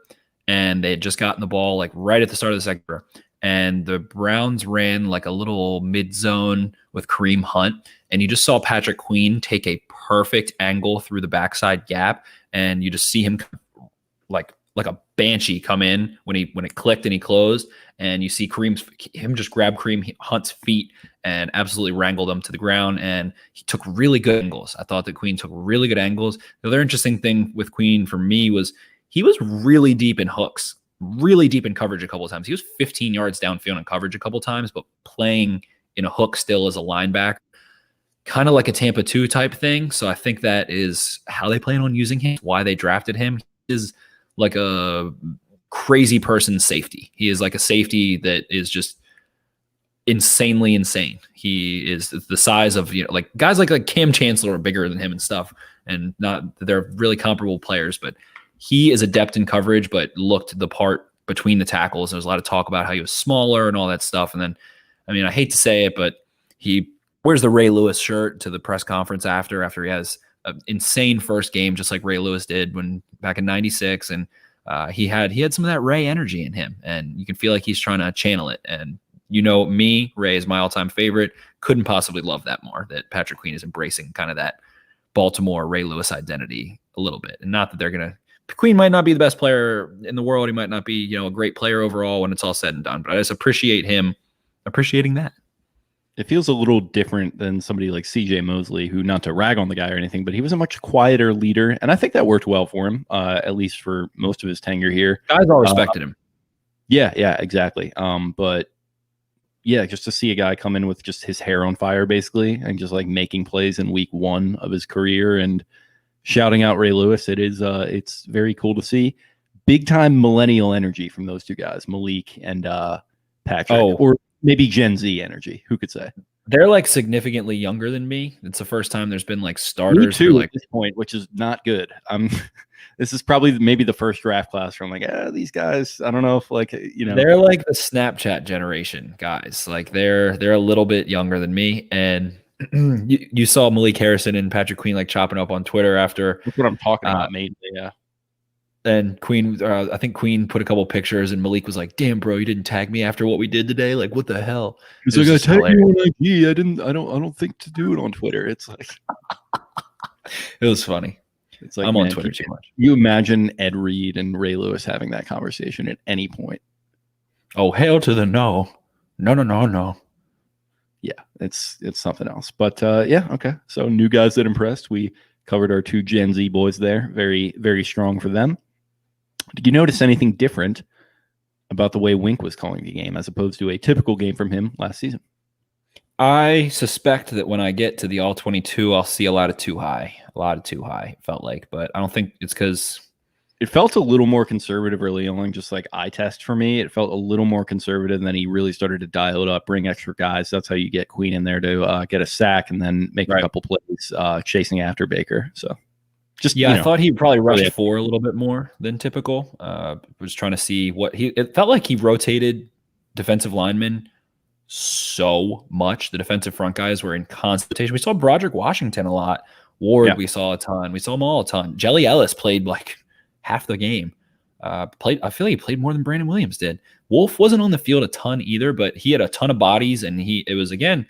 Speaker 5: and they had just gotten the ball like right at the start of the second quarter. And the Browns ran like a little mid-zone with Kareem Hunt, and you just saw Patrick Queen take a perfect angle through the backside gap, and you just see him like a banshee come in when it clicked and he closed, and you see him just grab Kareem Hunt's feet and absolutely wrangled him to the ground, and he took really good angles. I thought that Queen took really good angles. The other interesting thing with Queen for me was he was really deep in hooks, really deep in coverage a couple of times. He was 15 yards downfield in coverage a couple of times, but playing in a hook still as a linebacker, kind of like a Tampa 2 type thing. So I think that is how they plan on using him, why they drafted him. He is like a crazy person safety. He is like a safety that is just insanely insane. He is the size of, like guys like Cam Chancellor are bigger than him and stuff, and they're really comparable players, but he is adept in coverage, but looked the part between the tackles. There was a lot of talk about how he was smaller and all that stuff. And then, I mean, I hate to say it, but he wears the Ray Lewis shirt to the press conference after he has an insane first game, just like Ray Lewis did back in '96. And he had some of that Ray energy in him, and you can feel like he's trying to channel it. And me, Ray is my all-time favorite. Couldn't possibly love that more, that Patrick Queen is embracing kind of that Baltimore Ray Lewis identity a little bit. And not that they're going to, Queen might not be the best player in the world. He might not be, a great player overall when it's all said and done, but I just appreciate him appreciating that.
Speaker 4: It feels a little different than somebody like CJ Mosley, who, not to rag on the guy or anything, but he was a much quieter leader. And I think that worked well for him, at least for most of his tenure here.
Speaker 5: Guys all respected him.
Speaker 4: Yeah, exactly. But yeah, just to see a guy come in with just his hair on fire, basically, and just like making plays in week 1 of his career and shouting out Ray Lewis, it's very cool to see. Big time millennial energy from those two guys, Malik and Patrick, or maybe Gen Z energy. Who could say?
Speaker 5: They're like significantly younger than me. It's the first time there's been like starters.
Speaker 4: Me too,
Speaker 5: like,
Speaker 4: at this point, which is not good. This is probably maybe the first draft class where I'm like, these guys, I don't know if
Speaker 5: they're like the Snapchat generation guys. Like they're a little bit younger than me. And you saw Malik Harrison and Patrick Queen like chopping up on Twitter after.
Speaker 4: That's what I'm talking about, mainly. Yeah.
Speaker 5: And Queen, I think Queen put a couple pictures, and Malik was like, "Damn, bro, you didn't tag me after what we did today. Like, what the hell?"
Speaker 4: He's like, "I tagged you on IG. I don't think to do it on Twitter." It's like,
Speaker 5: it was funny.
Speaker 4: It's like,
Speaker 5: I'm on Twitter too much.
Speaker 4: You imagine Ed Reed and Ray Lewis having that conversation at any point?
Speaker 5: Oh, hell to the no. No.
Speaker 4: Yeah, it's something else. But yeah, okay. So new guys that impressed. We covered our 2 Gen Z boys there. Very, very strong for them. Did you notice anything different about the way Wink was calling the game as opposed to a typical game from him last season?
Speaker 5: I suspect that when I get to the All-22, I'll see a lot of too high. It felt like. But I don't think it's because
Speaker 4: It felt a little more conservative early on, just like eye test for me. It felt a little more conservative, and then he really started to dial it up, bring extra guys. That's how you get Queen in there to get a sack and then make a couple plays chasing after Baker. So just
Speaker 5: I thought he probably rushed 4 a little bit more than typical. Was trying to see what it felt like he rotated defensive linemen so much. The defensive front guys were in constant rotation. We saw Broderick Washington a lot. Ward, we saw a ton. We saw them all a ton. Jelly Ellis played like half the game. I feel like he played more than Brandon Williams did. Wolf wasn't on the field a ton either, but he had a ton of bodies, and it was again,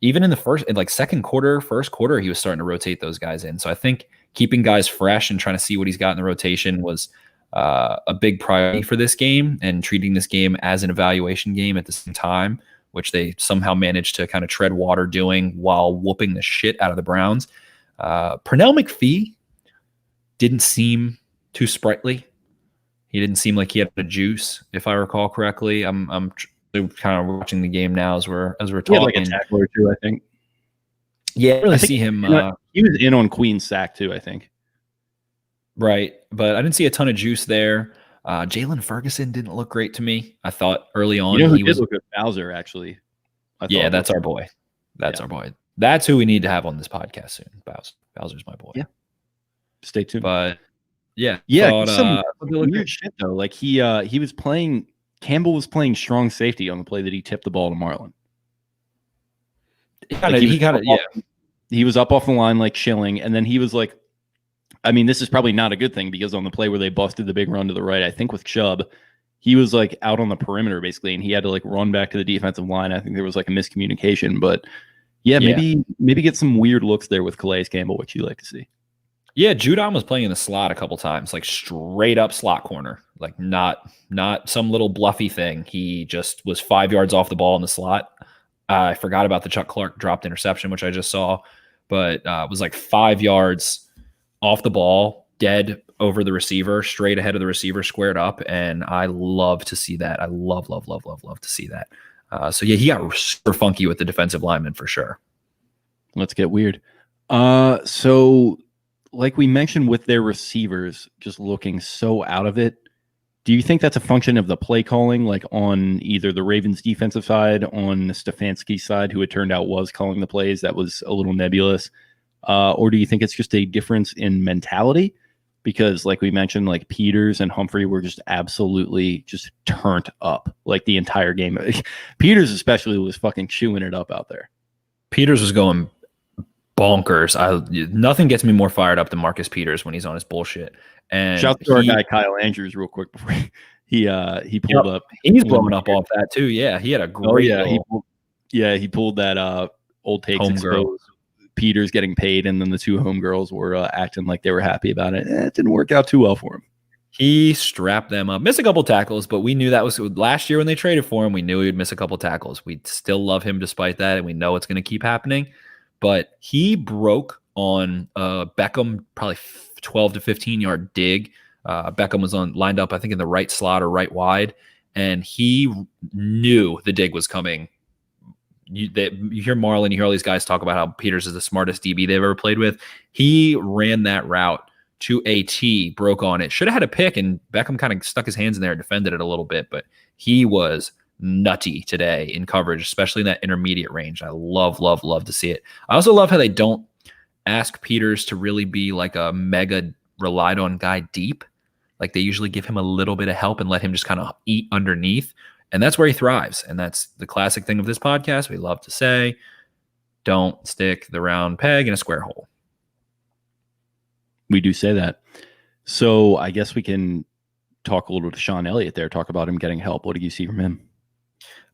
Speaker 5: even in the second quarter, first quarter, he was starting to rotate those guys in. So I think keeping guys fresh and trying to see what he's got in the rotation was a big priority for this game, and treating this game as an evaluation game at the same time, which they somehow managed to kind of tread water doing while whooping the shit out of the Browns. Pernell McPhee didn't seem too sprightly. He didn't seem like he had the juice, if I recall correctly. I'm kind of watching the game now as we're talking.
Speaker 4: He had like a tackle or two, I think.
Speaker 5: Yeah, I didn't really see him.
Speaker 4: He was in on Queen's sack too, I think.
Speaker 5: Right, but I didn't see a ton of juice there. Jalen Ferguson didn't look great to me. I thought early on
Speaker 4: he did look good. Bowser, actually.
Speaker 5: That's our boy. That's our boy. That's who we need to have on this podcast soon. Bowser's my boy.
Speaker 4: Yeah. Stay tuned.
Speaker 5: But yeah,
Speaker 4: some weird shit though. Like he was playing. Campbell was playing strong safety on the play that he tipped the ball to Marlon. He was up off the line like chilling, and then he was like, I mean, this is probably not a good thing, because on the play where they busted the big run to the right, I think with Chubb, he was like out on the perimeter basically, and he had to like run back to the defensive line. I think there was like a miscommunication, but maybe get some weird looks there with Calais Campbell, which you like to see.
Speaker 5: Yeah, Judon was playing in the slot a couple times, like straight up slot corner, like not some little bluffy thing. He just was 5 yards off the ball in the slot. I forgot about the Chuck Clark dropped interception, which I just saw, but it was like 5 yards off the ball, dead over the receiver, straight ahead of the receiver, squared up, and I love to see that. I love to see that. So yeah, he got super funky with the defensive lineman for sure.
Speaker 4: Let's get weird. So like we mentioned with their receivers just looking so out of it, do you think that's a function of the play calling, like on either the Ravens defensive side, on Stefanski's side, who it turned out was calling the plays, that was a little nebulous? Or do you think it's just a difference in mentality? Because like we mentioned, like Peters and Humphrey were just absolutely just turned up like the entire game. Peters especially was fucking chewing it up out there.
Speaker 5: Peters was going bonkers. Nothing gets me more fired up than Marcus Peters when he's on his bullshit. And
Speaker 4: shout out to our guy Kyle Andrews real quick before he pulled up.
Speaker 5: He's blowing up off that too. Yeah, he had a great.
Speaker 4: He pulled that old takes exposed. Peters getting paid, and then the two homegirls were acting like they were happy about it. It didn't work out too well for him.
Speaker 5: He strapped them up, missed a couple tackles, but we knew that was last year when they traded for him. We knew he would miss a couple tackles. We still love him despite that, and we know it's going to keep happening. But he broke on Beckham, probably 12 to 15 yard dig. Beckham was lined up, I think, in the right slot or right wide, and he knew the dig was coming. You hear Marlon, you hear all these guys talk about how Peters is the smartest DB they've ever played with. He ran that route to a T, broke on it. Should have had a pick, and Beckham kind of stuck his hands in there and defended it a little bit, but he was nutty today in coverage, especially in that intermediate range. I love to see it. I also love how they don't ask Peters to really be like a mega relied on guy deep. Like they usually give him a little bit of help and let him just kind of eat underneath. And that's where he thrives. And that's the classic thing of this podcast. We love to say, don't stick the round peg in a square hole.
Speaker 4: We do say that. So I guess we can talk a little to Sean Elliott there, talk about him getting help. What do you see from him?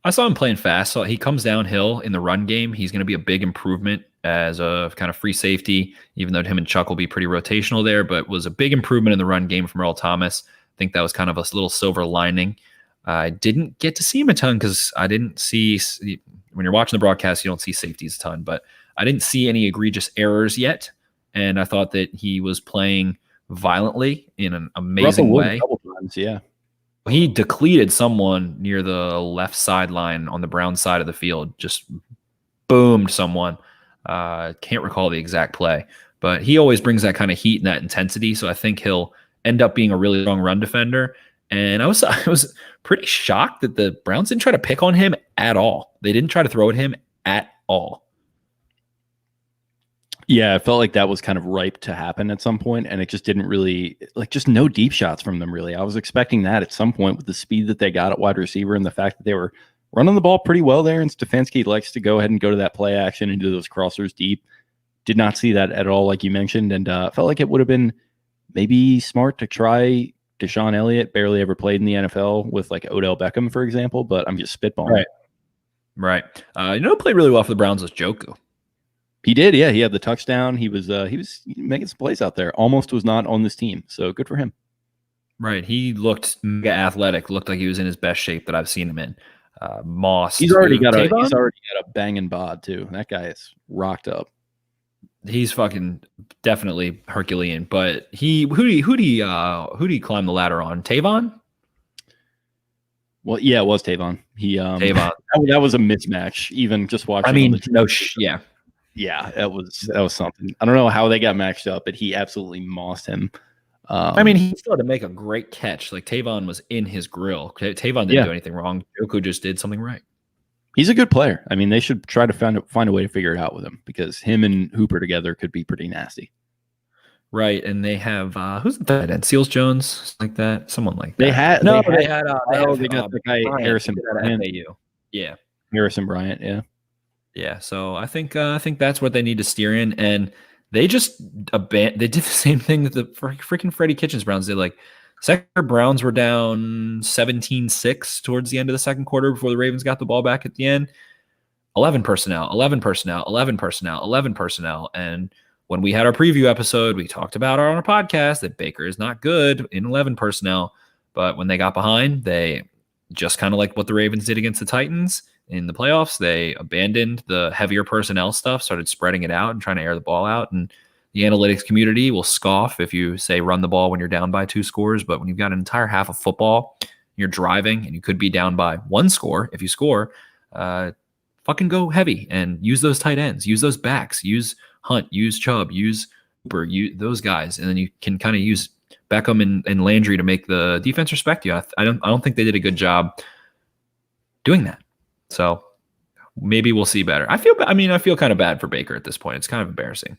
Speaker 5: I saw him playing fast. So he comes downhill in the run game. He's going to be a big improvement as a kind of free safety, even though him and Chuck will be pretty rotational there, but was a big improvement in the run game from Earl Thomas. I think that was kind of a little silver lining. I didn't get to see him a ton because I didn't see, when you're watching the broadcast, you don't see safeties a ton, but I didn't see any egregious errors yet. And I thought that he was playing violently in an amazing way.
Speaker 4: A couple times, yeah.
Speaker 5: He depleted someone near the left sideline on the Brown side of the field, just boomed someone. Can't recall the exact play, but he always brings that kind of heat and that intensity. So I think he'll end up being a really strong run defender. And I was pretty shocked that the Browns didn't try to pick on him at all. They didn't try to throw at him at all.
Speaker 4: Yeah, I felt like that was kind of ripe to happen at some point, and it just didn't really, like, just no deep shots from them, really. I was expecting that at some point with the speed that they got at wide receiver and the fact that they were running the ball pretty well there, and Stefanski likes to go ahead and go to that play action and do those crossers deep. Did not see that at all, like you mentioned, and felt like it would have been maybe smart to try Deshaun Elliott, barely ever played in the NFL, with like Odell Beckham, for example, but I'm just spitballing.
Speaker 5: Right. Who played really well for the Browns was Joku.
Speaker 4: He did, yeah. He had the touchdown. He was making some plays out there. Almost was not on this team, so good for him.
Speaker 5: Right. He looked mega athletic. Looked like he was in his best shape that I've seen him in. Moss.
Speaker 4: He's already got a banging bod too. That guy is rocked up.
Speaker 5: He's fucking definitely Herculean. But who do he climb the ladder on? Tavon?
Speaker 4: Well, yeah, it was Tavon.
Speaker 5: Tavon.
Speaker 4: That was a mismatch. Even just watching.
Speaker 5: I mean,
Speaker 4: yeah. Yeah, that was something. I don't know how they got matched up, but he absolutely mossed him.
Speaker 5: He still had to make a great catch. Like Tavon was in his grill. Tavon didn't do anything wrong. Joku just did something right.
Speaker 4: He's a good player. I mean, they should try to find a way to figure it out with him, because him and Hooper together could be pretty nasty.
Speaker 5: Right, and they have who's the tight end? Seals Jones, like that, someone like that.
Speaker 4: They had
Speaker 5: they
Speaker 4: got the guy Harrison Bryant.
Speaker 5: Yeah,
Speaker 4: Harrison Bryant. Yeah.
Speaker 5: Yeah, so I think that's what they need to steer in, and they just they did the same thing that the freaking Freddie Kitchens Browns did. Like, second Browns were down 17-6 towards the end of the second quarter before the Ravens got the ball back at the end. 11 personnel, 11 personnel, 11 personnel, 11 personnel, and when we had our preview episode, we talked about on our podcast that Baker is not good in 11 personnel, but when they got behind, they just kind of like what the Ravens did against the Titans in the playoffs, they abandoned the heavier personnel stuff, started spreading it out and trying to air the ball out. And the analytics community will scoff if you say run the ball when you're down by 2 scores. But when you've got an entire half of football, you're driving and you could be down by 1 score. If you score, fucking go heavy and use those tight ends, use those backs, use Hunt, use Chubb, use Cooper, use those guys. And then you can kind of use Beckham and Landry to make the defense respect you. I don't think they did a good job doing that. So maybe we'll see better. I feel kind of bad for Baker at this point. It's kind of embarrassing.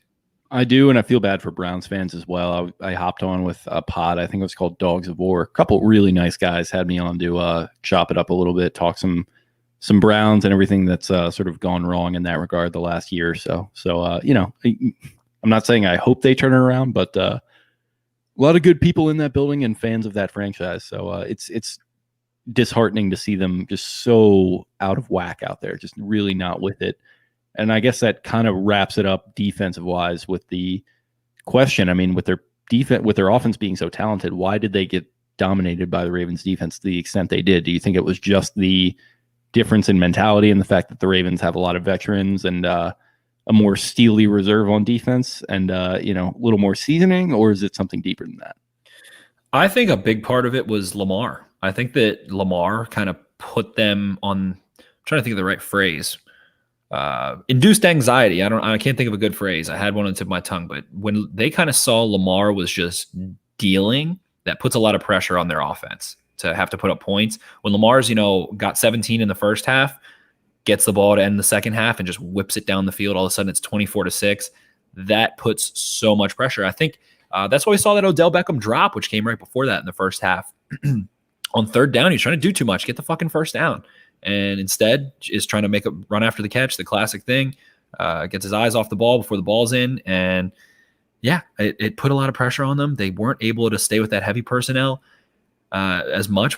Speaker 4: I do, and I feel bad for Browns fans as well. I hopped on with a pod. I think it was called Dogs of War. A couple really nice guys had me on to chop it up a little bit, talk some Browns and everything that's sort of gone wrong in that regard the last year or so. So, I'm not saying I hope they turn it around, but a lot of good people in that building and fans of that franchise. So it's disheartening to see them just so out of whack out there, just really not with it. And I guess that kind of wraps it up defensive wise with the question. I mean, with their offense being so talented, why did they get dominated by the Ravens defense to the extent they did? Do you think it was just the difference in mentality and the fact that the Ravens have a lot of veterans and a more steely reserve on defense and a little more seasoning, or is it something deeper than that?
Speaker 5: I think a big part of it was Lamar. I think that Lamar kind of put them on, I'm trying to think of the right phrase, induced anxiety. I can't think of a good phrase. I had one on the tip of my tongue, but when they kind of saw Lamar was just dealing, that puts a lot of pressure on their offense to have to put up points. When Lamar's, got 17 in the first half, gets the ball to end the second half and just whips it down the field, all of a sudden it's 24-6. That puts so much pressure. I think that's why we saw that Odell Beckham drop, which came right before that in the first half. On third down, he's trying to do too much, get the fucking first down. And instead is trying to make a run after the catch, the classic thing, gets his eyes off the ball before the ball's in. And yeah, it put a lot of pressure on them. They weren't able to stay with that heavy personnel as much.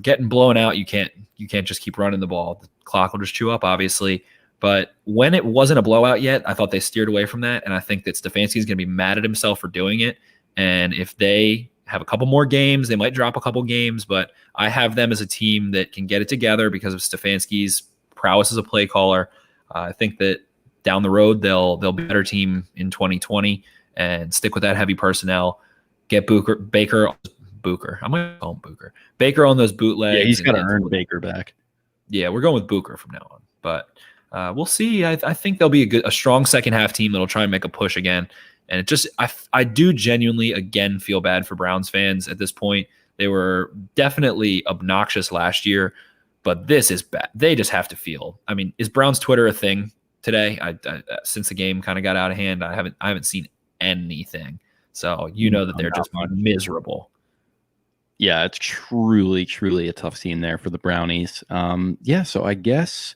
Speaker 5: Getting blown out, you can't just keep running the ball. The clock will just chew up, obviously. But when it wasn't a blowout yet, I thought they steered away from that. And I think that Stefanski is going to be mad at himself for doing it. And if they have a couple more games, they might drop a couple games, but I have them as a team that can get it together because of Stefanski's prowess as a play caller. I think that down the road, they'll be a better team in 2020 and stick with that heavy personnel. Get Baker. I'm going to call him Booker. Baker on those bootlegs.
Speaker 4: Yeah, he's got to earn Baker back.
Speaker 5: Yeah, we're going with Booker from now on. But we'll see. I think they'll be a strong second half team that'll try and make a push again. And I do genuinely again feel bad for Browns fans at this point. They were definitely obnoxious last year, but this is bad. They just have to feel. I mean, is Browns Twitter a thing today? I since the game kind of got out of hand, I haven't seen anything. So that they're just miserable.
Speaker 4: Yeah, it's truly, truly a tough scene there for the Brownies. So I guess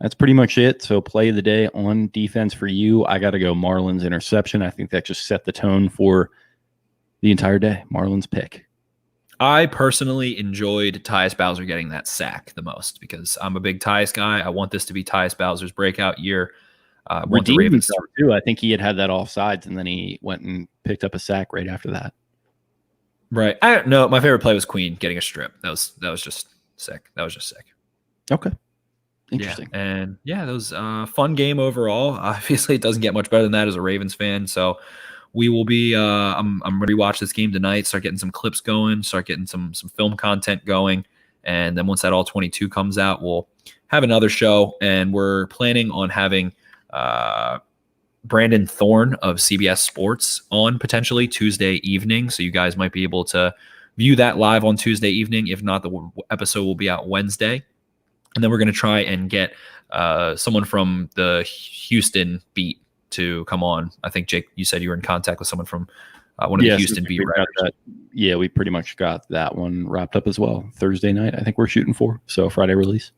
Speaker 4: that's pretty much it. So play of the day on defense for you. I got to go Marlins interception. I think that just set the tone for the entire day. Marlins pick.
Speaker 5: I personally enjoyed Tyus Bowser getting that sack the most because I'm a big Tyus guy. I want this to be Tyus Bowser's breakout year.
Speaker 4: Want the Ravens too. I think he had that offsides, and then he went and picked up a sack right after that.
Speaker 5: Right. I don't know. My favorite play was Queen getting a strip. That was just sick.
Speaker 4: Okay. Interesting.
Speaker 5: Yeah. And that was a fun game overall. Obviously, it doesn't get much better than that as a Ravens fan. So we will be. I'm ready to watch this game tonight. Start getting some clips going. Start getting some film content going. And then once that all 22 comes out, we'll have another show. And we're planning on having Brandon Thorne of CBS Sports on potentially Tuesday evening. So you guys might be able to view that live on Tuesday evening. If not, the episode will be out Wednesday. And then we're going to try and get someone from the Houston beat to come on. I think, Jake, you said you were in contact with someone from one of the Houston beat writers.
Speaker 4: Yeah, we pretty much got that one wrapped up as well. Thursday night, I think we're shooting for. So Friday release.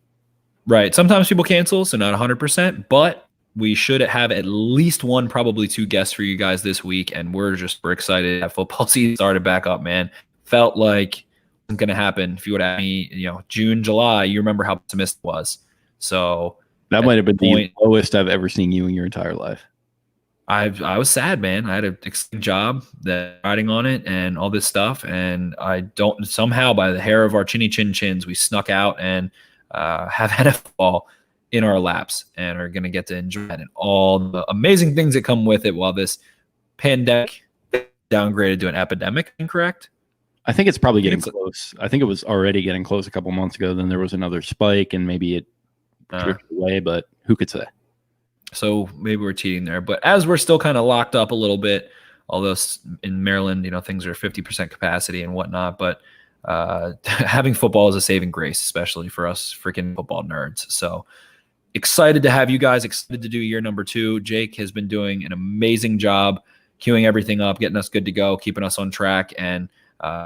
Speaker 5: Right. Sometimes people cancel, so not 100%, but we should have at least one, probably two guests for you guys this week. And we're excited to have football season started back up, man. Felt like it wasn't going to happen. If you would have me, June, July, you remember how pessimistic it was. So
Speaker 4: that might have been the lowest I've ever seen you in your entire life.
Speaker 5: I was sad, man. I had an exciting job that riding on it and all this stuff. And somehow by the hair of our chinny chin chins, we snuck out and have NFL in our laps and are going to get to enjoy it and all the amazing things that come with it while this pandemic downgraded to an epidemic, incorrect?
Speaker 4: I think it's probably getting close. I think it was already getting close a couple months ago. Then there was another spike and maybe it drifted away, but who could say?
Speaker 5: So maybe we're cheating there. But as we're still kind of locked up a little bit, although in Maryland, things are 50% capacity and whatnot, but having football is a saving grace, especially for us freaking football nerds. So excited to have you guys, excited to do year number 2. Jake has been doing an amazing job queuing everything up, getting us good to go, keeping us on track. And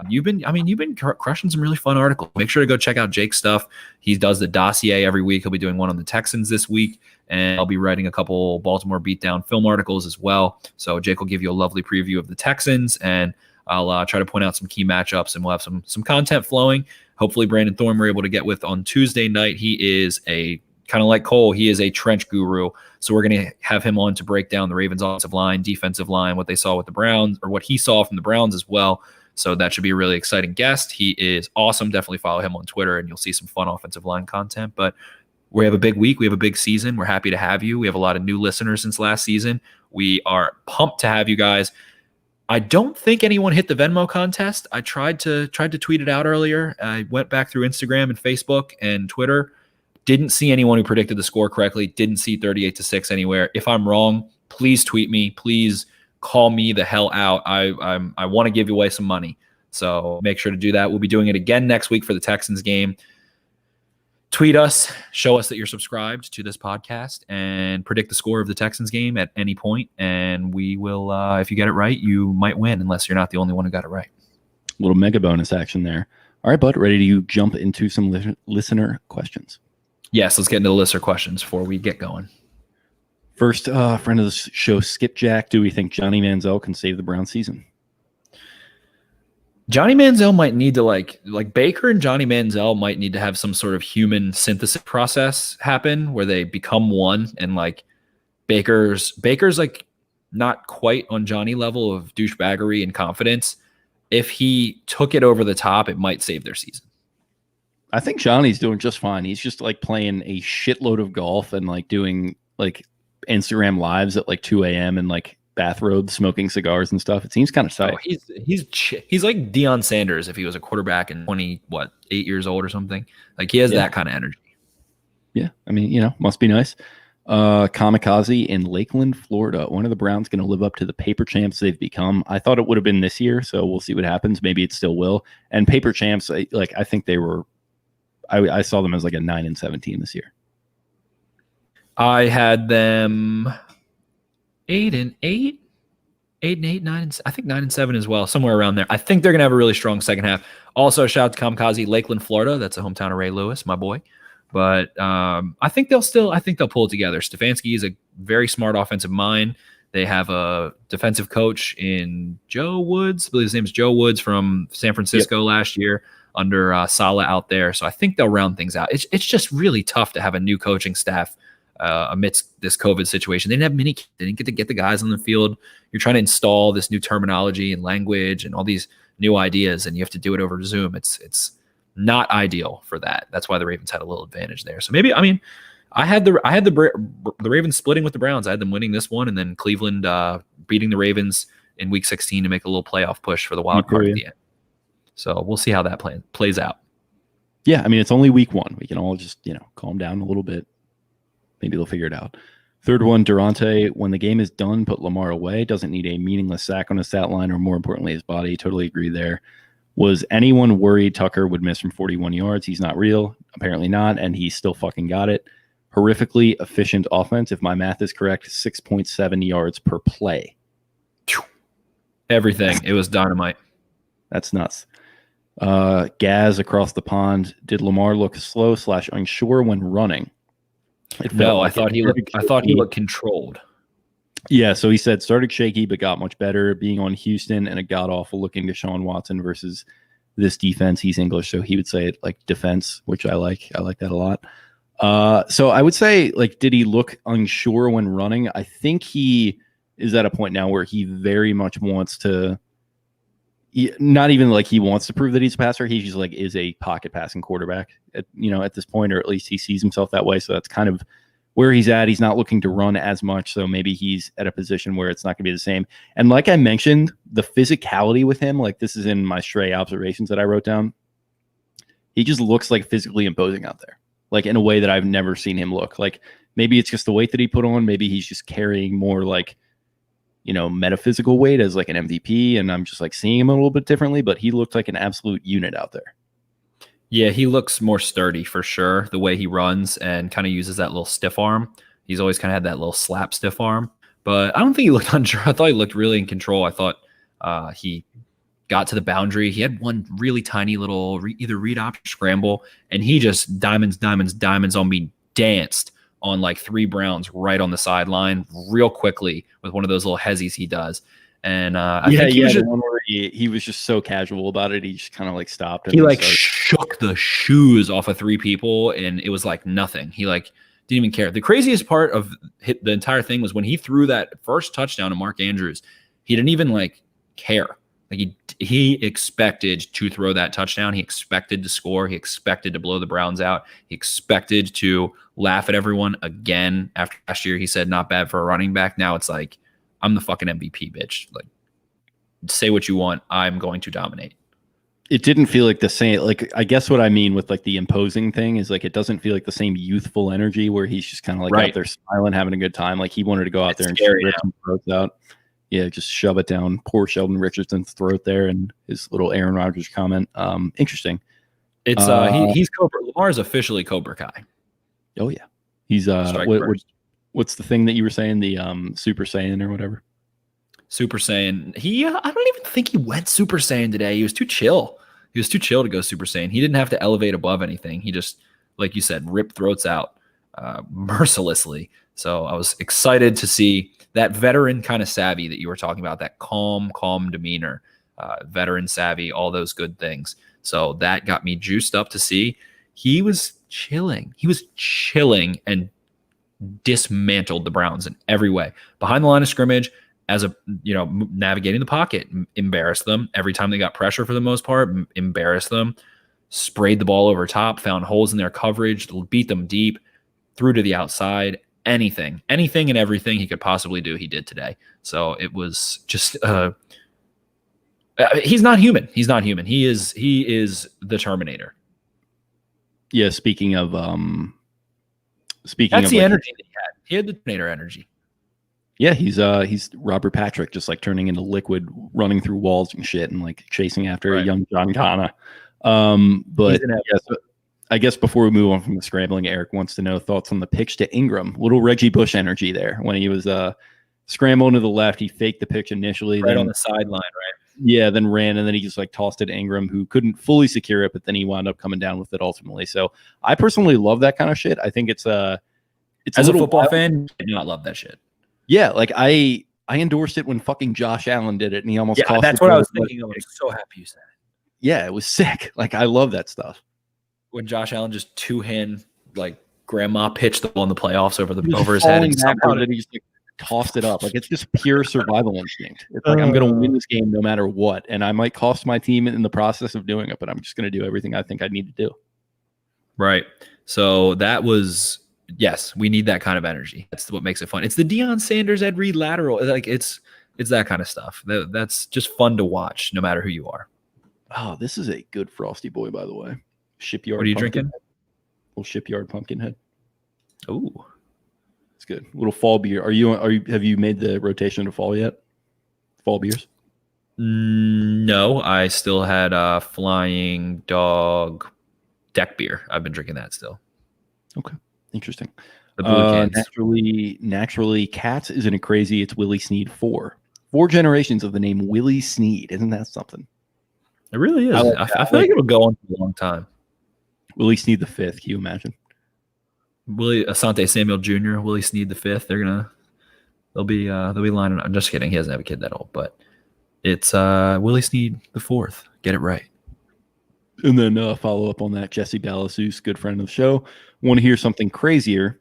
Speaker 5: you've been crushing some really fun articles. Make sure to go check out Jake's stuff. He does the dossier every week. He'll be doing one on the Texans this week, and I'll be writing a couple Baltimore beatdown film articles as well. So Jake will give you a lovely preview of the Texans, and I'll try to point out some key matchups, and we'll have some content flowing. Hopefully Brandon Thorne we're able to get with on Tuesday night. He is a kind of like Cole. He is a trench guru. So we're going to have him on to break down the Ravens offensive line, defensive line, what they saw with the Browns, or what he saw from the Browns as well. So that should be a really exciting guest. He is awesome. Definitely follow him on Twitter and you'll see some fun offensive line content. But we have a big week. We have a big season. We're happy to have you. We have a lot of new listeners since last season. We are pumped to have you guys. I don't think anyone hit the Venmo contest. I tried to tweet it out earlier. I went back through Instagram and Facebook and Twitter. Didn't see anyone who predicted the score correctly. Didn't see 38-6 anywhere. If I'm wrong, please tweet me. Please call me the hell out. I want to give you away some money. So make sure to do that. We'll be doing it again next week for the Texans game. Tweet us, show us that you're subscribed to this podcast, and predict the score of the Texans game at any point. And we will, if you get it right, you might win, unless you're not the only one who got it right.
Speaker 4: A little mega bonus action there. All right, bud, ready to jump into some listener questions?
Speaker 5: Yes, let's get into the listener questions before we get going.
Speaker 4: First, friend of the show, Skipjack. Do we think Johnny Manziel can save the Browns season?
Speaker 5: Johnny Manziel might need to like Baker and Johnny Manziel might need to have some sort of human synthesis process happen where they become one, and like Baker's like not quite on Johnny level of douchebaggery and confidence. If he took it over the top, it might save their season.
Speaker 4: I think Johnny's doing just fine. He's just like playing a shitload of golf and like doing like Instagram lives at like 2 a.m. and like bathrobes, smoking cigars and stuff. It seems kind of tight.
Speaker 5: Oh, he's like Deion Sanders if he was a quarterback and 8 years old or something. Like he has that kind of energy.
Speaker 4: Yeah, I mean, must be nice. Kamikaze in Lakeland, Florida. When are the Browns going to live up to the paper champs they've become? I thought it would have been this year, so we'll see what happens. Maybe it still will. And paper champs, I think they were. I saw them as like a 9-17 this year.
Speaker 5: I had them 8-8, 8-8, 9. I think 9-7 as well, somewhere around there. I think they're gonna have a really strong second half. Also, shout out to Kamikaze, Lakeland, Florida. That's a hometown of Ray Lewis, my boy. But I think they'll pull it together. Stefanski is a very smart offensive mind. They have a defensive coach in Joe Woods. I believe his name is Joe Woods from San Francisco last year under Saleh out there. So I think they'll round things out. It's just really tough to have a new coaching staff amidst this COVID situation. They didn't have many. They didn't get to get the guys on the field. You're trying to install this new terminology and language and all these new ideas, and you have to do it over Zoom. It's not ideal for that. That's why the Ravens had a little advantage there. So maybe, I had the Ravens splitting with the Browns. I had them winning this one, and then Cleveland beating the Ravens in Week 16 to make a little playoff push for the wild card at the end. So we'll see how that plays out.
Speaker 4: Yeah, it's only Week 1. We can all just calm down a little bit. Maybe they'll figure it out. Third one, Durante. When the game is done, put Lamar away. Doesn't need a meaningless sack on his stat line, or more importantly, his body. Totally agree there. Was anyone worried Tucker would miss from 41 yards? He's not real. Apparently not, and he still fucking got it. Horrifically efficient offense. If my math is correct, 6.7 yards per play.
Speaker 5: Everything. It was dynamite.
Speaker 4: That's nuts. Gaz across the pond. Did Lamar look slow / unsure when running?
Speaker 5: No, I thought he looked controlled.
Speaker 4: Yeah, so he said started shaky but got much better. Being on Houston and a god-awful looking Deshaun Watson versus this defense. He's English, so he would say it like defense, which I like. I like that a lot. So I would say, did he look unsure when running? I think he is at a point now where he very much wants to not even he wants to prove that he's a passer. He just is a pocket passing quarterback at this point, or at least he sees himself that way. So that's kind of where he's at. He's not looking to run as much. So maybe he's at a position where it's not going to be the same. And like I mentioned, the physicality with him, this is in my stray observations that I wrote down. He just looks physically imposing out there, in a way that I've never seen him look. Maybe it's just the weight that he put on. Maybe he's just carrying more metaphysical weight as an MVP, and I'm just seeing him a little bit differently, but he looked like an absolute unit out there.
Speaker 5: Yeah, he looks more sturdy for sure, the way he runs and kind of uses that little stiff arm. He's always kind of had that little slap stiff arm, but I don't think he looked unsure. I thought he looked really in control. I thought he got to the boundary. He had one really tiny little either read option scramble, and he just diamonds on me danced on 3 Browns right on the sideline real quickly with one of those little hezzies he does. And I think he was just,
Speaker 4: one where he was just so casual about it. He just kind of stopped. And
Speaker 5: he shook the shoes off of 3 people, and it was nothing. He didn't even care. The craziest part of the entire thing was when he threw that first touchdown to Mark Andrews. He didn't even care. He expected to throw that touchdown. He expected to score. He expected to blow the Browns out. He expected to laugh at everyone again. After last year, he said, not bad for a running back. Now it's I'm the fucking MVP, bitch. Say what you want. I'm going to dominate.
Speaker 4: It didn't feel like the same. I guess what I mean with the imposing thing is it doesn't feel like the same youthful energy where he's just kind of
Speaker 5: right
Speaker 4: out there smiling, having a good time. He wanted to go out there and
Speaker 5: rip
Speaker 4: some throats out. Yeah, just shove it down poor Sheldon Richardson's throat there, and his little Aaron Rodgers comment. Interesting.
Speaker 5: It's he's Cobra. Lamar is officially Cobra Kai.
Speaker 4: Oh yeah, he's what's the thing that you were saying? The Super Saiyan or whatever.
Speaker 5: Super Saiyan. I don't even think he went Super Saiyan today. He was too chill. He was too chill to go Super Saiyan. He didn't have to elevate above anything. He just, like you said, ripped throats out mercilessly. So I was excited to see that veteran kind of savvy that you were talking about, that calm demeanor, veteran savvy, all those good things. So that got me juiced up to see he was chilling. He was chilling and dismantled the Browns in every way. Behind the line of scrimmage, navigating the pocket, embarrassed them. Every time they got pressure for the most part, embarrassed them. Sprayed the ball over top, found holes in their coverage, beat them deep, threw to the outside. Anything and everything he could possibly do, he did today. So it was just he's not human. He's not human. He is the Terminator. Yeah,
Speaker 4: speaking of
Speaker 5: that's the energy that he had. He had the Terminator energy.
Speaker 4: Yeah, he's Robert Patrick, just like turning into liquid, running through walls and shit, and like chasing after a young John Connor. But I guess before we move on from the scrambling, Eric wants to know thoughts on the pitch to Ingram. Little Reggie Bush energy there when he was scrambling to the left. He faked the pitch initially,
Speaker 5: right
Speaker 4: then
Speaker 5: on the sideline, right?
Speaker 4: Yeah, then ran, and then he just like tossed it to Ingram, who couldn't fully secure it, but then he wound up coming down with it ultimately. So I personally love that kind of shit. I think it's as
Speaker 5: a football fan, I do not love that shit.
Speaker 4: Yeah, like I endorsed it when fucking Josh Allen did it, and he almost cost
Speaker 5: that's what I was thinking of. I'm so happy you said it.
Speaker 4: Yeah, it was sick. Like I love that stuff.
Speaker 5: When Josh Allen just two-hand like grandma pitched the ball in the playoffs over his head, and somehow
Speaker 4: he just like tossed it up. Like it's just pure survival instinct. It's like I'm gonna win this game no matter what, and I might cost my team in the process of doing it, but I'm just gonna do everything I think I need to do.
Speaker 5: Right. So that was. Yes, we need that kind of energy. That's what makes it fun. It's the Deion Sanders, Ed Reed lateral. Like it's that kind of stuff. That's just fun to watch, no matter who you are.
Speaker 4: Oh, this is a good Frosty Boy, by the way. Shipyard.
Speaker 5: What are you drinking?
Speaker 4: Little Shipyard Pumpkinhead.
Speaker 5: Ooh,
Speaker 4: it's good. Little fall beer. Have you made the rotation to fall yet? Fall beers?
Speaker 5: No, I still had Flying Dog deck beer. I've been drinking that still.
Speaker 4: Okay. Interesting.
Speaker 5: The blue cans.
Speaker 4: Naturally, Cats isn't it crazy? It's Willie Snead 4 generations of the name Willie Snead. Isn't that something?
Speaker 5: It really is. I feel like it'll go on for a long time.
Speaker 4: Willie Snead the 5th. Can you imagine?
Speaker 5: Willie Asante Samuel Jr., Willie Snead the 5th. They'll be lining up. I'm just kidding. He doesn't have a kid that old, but it's Willie Snead the 4th. Get it right.
Speaker 4: And then follow up on that, Jesse Ballasus, good friend of the show. Want to hear something crazier?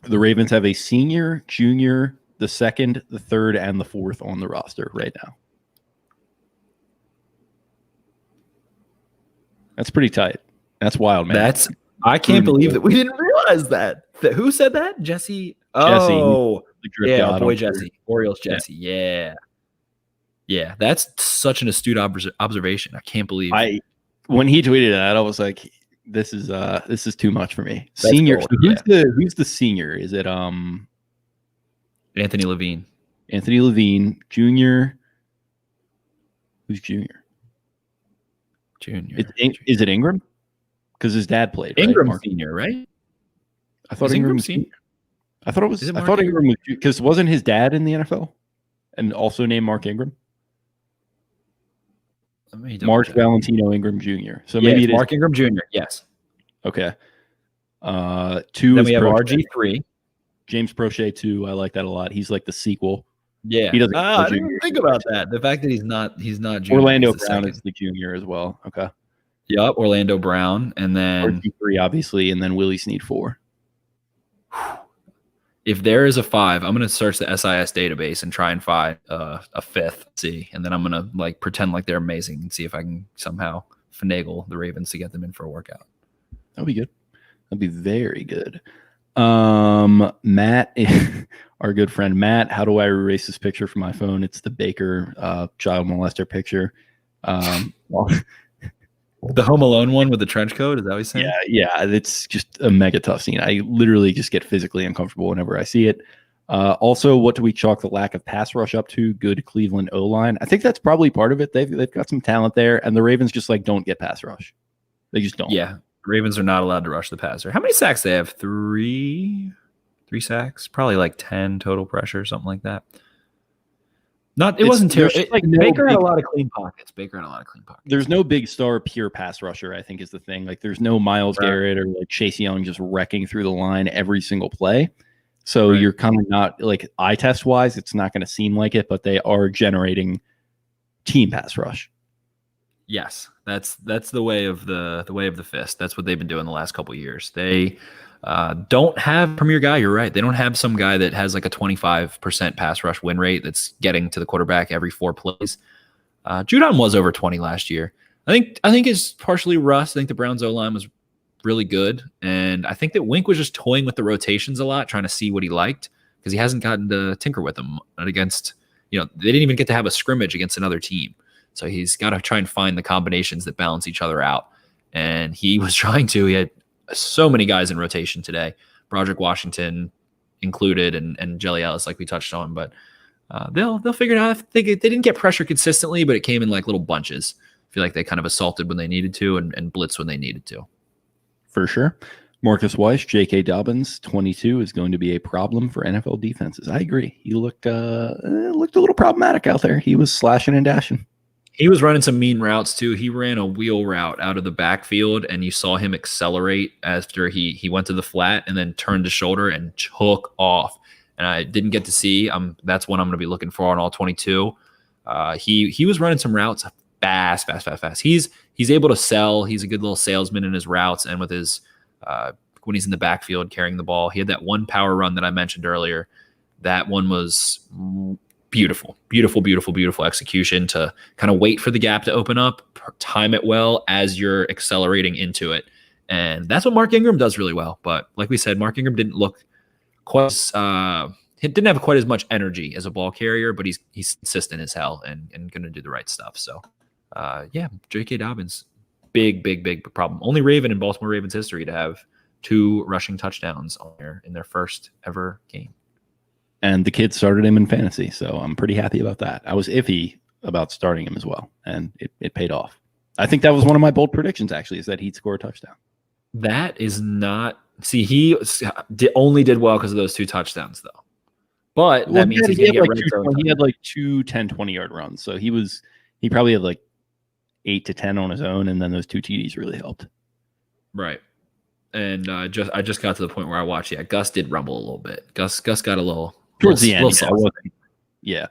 Speaker 4: The Ravens have a senior, junior, the 2nd, the 3rd, and the 4th on the roster right now. That's pretty tight. That's wild, man.
Speaker 5: I can't believe that we didn't realize that. Who said that? Jesse. Oh, yeah, boy Jesse. Orioles Jesse. Yeah. Yeah, that's such an astute observation. I can't believe
Speaker 4: when he tweeted that, I was like, this is too much for me.
Speaker 5: That's
Speaker 4: senior.
Speaker 5: Cool.
Speaker 4: Who's the senior? Is it
Speaker 5: Anthony Levine?
Speaker 4: Anthony Levine, junior. Who's junior?
Speaker 5: Junior.
Speaker 4: Is it Ingram? Because his dad played.
Speaker 5: Ingram
Speaker 4: right?
Speaker 5: senior, right?
Speaker 4: I thought Ingram was senior. I thought it was. I thought Ingram was because wasn't his dad in the NFL and also named Mark Ingram? Mark Valentino Ingram Jr. So maybe it is
Speaker 5: Mark Ingram Jr. Yes.
Speaker 4: Okay. 2
Speaker 5: then
Speaker 4: is
Speaker 5: we have
Speaker 4: Prochet.
Speaker 5: RG3.
Speaker 4: James Prochet 2. I like that a lot. He's like the sequel.
Speaker 5: Yeah.
Speaker 4: He doesn't.
Speaker 5: I didn't think about that. The fact that he's not junior.
Speaker 4: Orlando Brown is the junior as well. Okay.
Speaker 5: Yep. Orlando Brown, and then
Speaker 4: RG3 obviously, and then Willie Snead 4.
Speaker 5: If there is a 5, I'm going to search the SIS database and try and find a 5th, see, and then I'm going to like pretend like they're amazing and see if I can somehow finagle the Ravens to get them in for a workout.
Speaker 4: That'd be good. That'd be very good. Matt, our good friend Matt, how do I erase this picture from my phone? It's the Baker child molester picture.
Speaker 5: The Home Alone one with the trench coat, is that what he's saying?
Speaker 4: Yeah, it's just a mega tough scene. I literally just get physically uncomfortable whenever I see it. Also, what do we chalk the lack of pass rush up to? Good Cleveland O-line. I think that's probably part of it. They've got some talent there, and the Ravens just like don't get pass rush. They just don't.
Speaker 5: Yeah, Ravens are not allowed to rush the passer. How many sacks they have? 3 sacks, probably like 10 total pressure, something like that. It wasn't terrible. Baker had a lot of clean pockets.
Speaker 4: There's no big star pure pass rusher, I think, is the thing. Like, there's no Myles Garrett or like Chase Young just wrecking through the line every single play. So you're kind of not like eye test wise, it's not going to seem like it, but they are generating team pass rush.
Speaker 5: Yes, that's the way of the fist. That's what they've been doing the last couple of years. They don't have premier guy. You're right. They don't have some guy that has like a 25% pass rush win rate that's getting to the quarterback every 4 plays. Judon was over 20 last year. I think it's partially Russ. I think the Browns O-line was really good, and I think that Wink was just toying with the rotations a lot, trying to see what he liked because he hasn't gotten to tinker with them against. They didn't even get to have a scrimmage against another team, so he's got to try and find the combinations that balance each other out. And he was trying to. He had so many guys in rotation today. Broderick Washington, included and Jelly Ellis, like we touched on. But they'll figure it out. They didn't get pressure consistently, but it came in like little bunches. I feel like they kind of assaulted when they needed to and blitzed when they needed to.
Speaker 4: For sure. Marcus Weiss, J.K. Dobbins, 22, is going to be a problem for NFL defenses. I agree. He looked a little problematic out there. He was slashing and dashing.
Speaker 5: He was running some mean routes too. He ran a wheel route out of the backfield, and you saw him accelerate after he went to the flat and then turned the shoulder and took off. And I didn't get to see. That's one I'm going to be looking for on all 22. He was running some routes fast. He's able to sell. He's a good little salesman in his routes and with his when he's in the backfield carrying the ball. He had that one power run that I mentioned earlier. That one was beautiful execution to kind of wait for the gap to open up, time it well as you're accelerating into it. And that's what Mark Ingram does really well. But like we said, Mark Ingram didn't look quite he didn't have quite as much energy as a ball carrier, but he's consistent as hell and going to do the right stuff. So J.K. Dobbins, big problem. Only Raven in Baltimore Ravens history to have 2 rushing touchdowns in their first ever game.
Speaker 4: And the kid started him in fantasy, so I'm pretty happy about that. I was iffy about starting him as well, and it paid off. I think that was one of my bold predictions, actually, is that he'd score a touchdown.
Speaker 5: That is not – see, he only did well because of those 2 touchdowns, though. But that means he
Speaker 4: had like 2 10, 20-yard runs, so he probably had like 8 to 10 on his own, and then those 2 TDs really helped.
Speaker 5: Right. And I just got to the point where I watched. Yeah, Gus did rumble a little bit. Gus got a little
Speaker 4: towards the end. Yeah.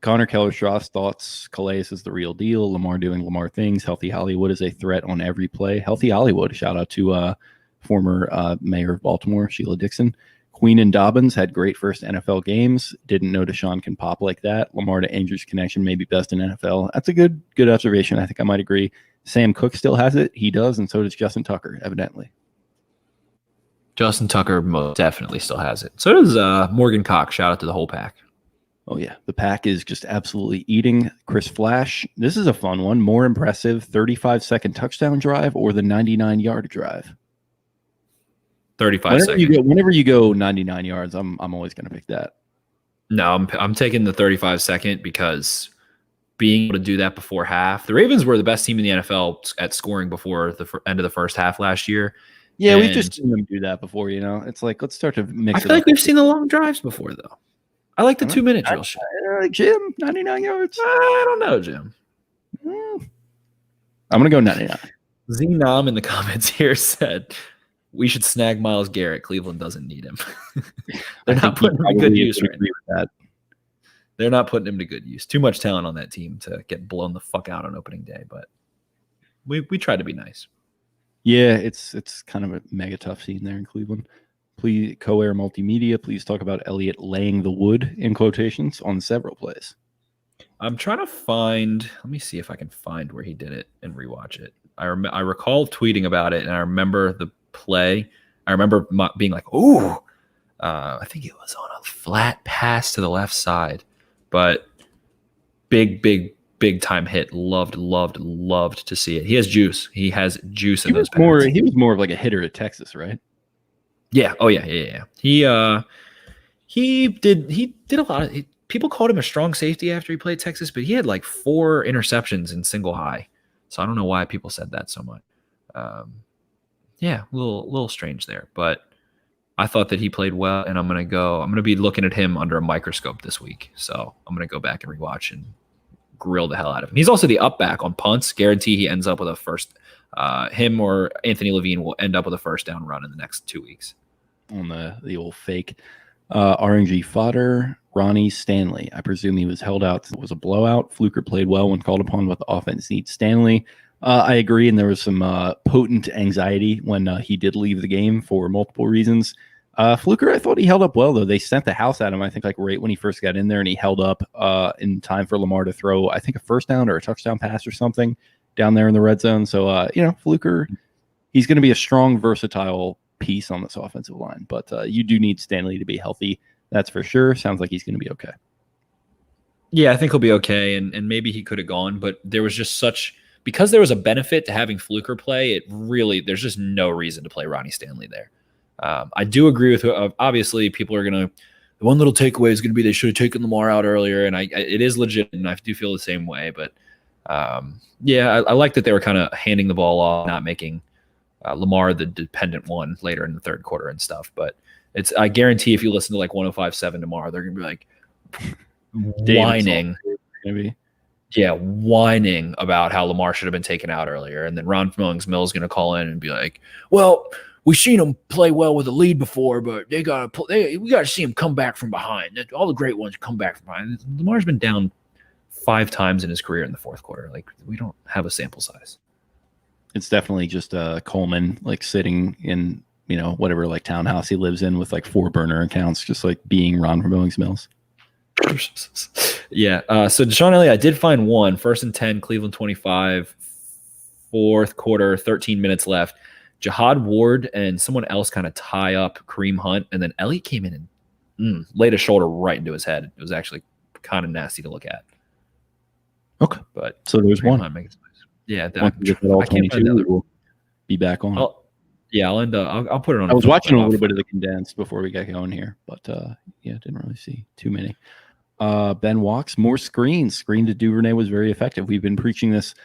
Speaker 4: Connor Keller-Strauss thoughts. Calais is the real deal. Lamar doing Lamar things. Healthy Hollywood is a threat on every play. Healthy Hollywood. Shout out to former mayor of Baltimore, Sheila Dixon. Queen and Dobbins had great first NFL games. Didn't know Deshaun can pop like that. Lamar to Andrews connection may be best in NFL. That's a good observation. I think I might agree. Sam Cook still has it. He does, and so does Justin Tucker, evidently.
Speaker 5: Justin Tucker most definitely still has it. So does Morgan Cox. Shout out to the whole pack.
Speaker 4: Oh, yeah. The pack is just absolutely eating. Chris Flash. This is a fun one. More impressive 35-second touchdown drive or the 99-yard drive?
Speaker 5: 35 seconds.
Speaker 4: Whenever you go 99 yards, I'm always going to pick that.
Speaker 5: No, I'm taking the 35-second because being able to do that before half. The Ravens were the best team in the NFL at scoring before the end of the first half last year.
Speaker 4: Yeah, we've just seen them do that before, you know. It's like, let's start to mix it up.
Speaker 5: I feel like we've seen the long drives before, though. I like the 2-minute drill shit.
Speaker 4: Jim, 99 yards?
Speaker 5: I don't know, Jim.
Speaker 4: I'm going to go 99.
Speaker 5: Nam in the comments here said, we should snag Myles Garrett. Cleveland doesn't need him. They're not putting him to good use right now. They're not putting him to good use. Too much talent on that team to get blown the fuck out on opening day, but we try to be nice.
Speaker 4: Yeah, it's kind of a mega tough scene there in Cleveland. Please, Co-Air Multimedia, please talk about Elliott laying the wood, in quotations, on several plays.
Speaker 5: I'm trying to find – let me see if I can find where he did it and rewatch it. I recall tweeting about it, and I remember the play. I remember being like, ooh. I think it was on a flat pass to the left side. But big time hit. Loved to see it. He has juice. He has juice in those passes.
Speaker 4: He was more of like a hitter at Texas, right?
Speaker 5: Yeah. Oh yeah. He did a lot of people called him a strong safety after he played Texas, but he had like 4 interceptions in single high. So I don't know why people said that so much. A little strange there, but I thought that he played well, and I'm gonna be looking at him under a microscope this week. So I'm gonna go back and rewatch and grill the hell out of him. He's also the up back on punts. Guarantee he ends up with a first. Him or Anthony Levine will end up with a first down run in the next 2 weeks.
Speaker 4: On the old fake. RNG fodder, Ronnie Stanley. I presume he was held out. It was a blowout. Fluker played well when called upon, but the offense needs Stanley. I agree, and there was some potent anxiety when he did leave the game for multiple reasons. Fluker, I thought he held up well, though. They sent the house at him, I think, like right when he first got in there, and he held up in time for Lamar to throw, I think, a first down or a touchdown pass or something down there in the red zone. So, Fluker, he's going to be a strong, versatile piece on this offensive line, but you do need Stanley to be healthy. That's for sure. Sounds like he's going to be okay.
Speaker 5: Yeah, I think he'll be okay, and maybe he could have gone, but there was just because there was a benefit to having Fluker play, there's just no reason to play Ronnie Stanley there. I do agree with obviously people are going to, the one little takeaway is going to be they should have taken Lamar out earlier. And it is legit. And I do feel the same way. But I like that they were kind of handing the ball off, not making Lamar the dependent one later in the third quarter and stuff. But I guarantee if you listen to like 105.7 tomorrow, they're going to be like whining.
Speaker 4: Maybe.
Speaker 5: Yeah, whining about how Lamar should have been taken out earlier. And then Ron Millings is going to call in and be like, well, we've seen him play well with a lead before, but we got to see him come back from behind. All the great ones come back from behind. Lamar's been down 5 times in his career in the fourth quarter. Like, we don't have a sample size.
Speaker 4: It's definitely just Coleman, like sitting in, whatever like townhouse he lives in with like 4 burner accounts, just like being Ron Millings.
Speaker 5: Yeah. So Deshaun Elliott, I did find one. 1st and 10, Cleveland 25, fourth quarter, 13 minutes left. Jihad Ward and someone else kind of tie up Kareem Hunt, and then Elliott came in and laid a shoulder right into his head. It was actually kind of nasty to look at.
Speaker 4: Okay.
Speaker 5: But
Speaker 4: so there's
Speaker 5: Kareem
Speaker 4: one.
Speaker 5: Hunt makes yeah,
Speaker 4: I can't find the we'll be back on.
Speaker 5: I'll end up. I'll put it on.
Speaker 4: I was watching a little bit of the condensed before we got going here, but didn't really see too many. Ben Walks, more screens. Screen to Duvernay was very effective. We've been preaching this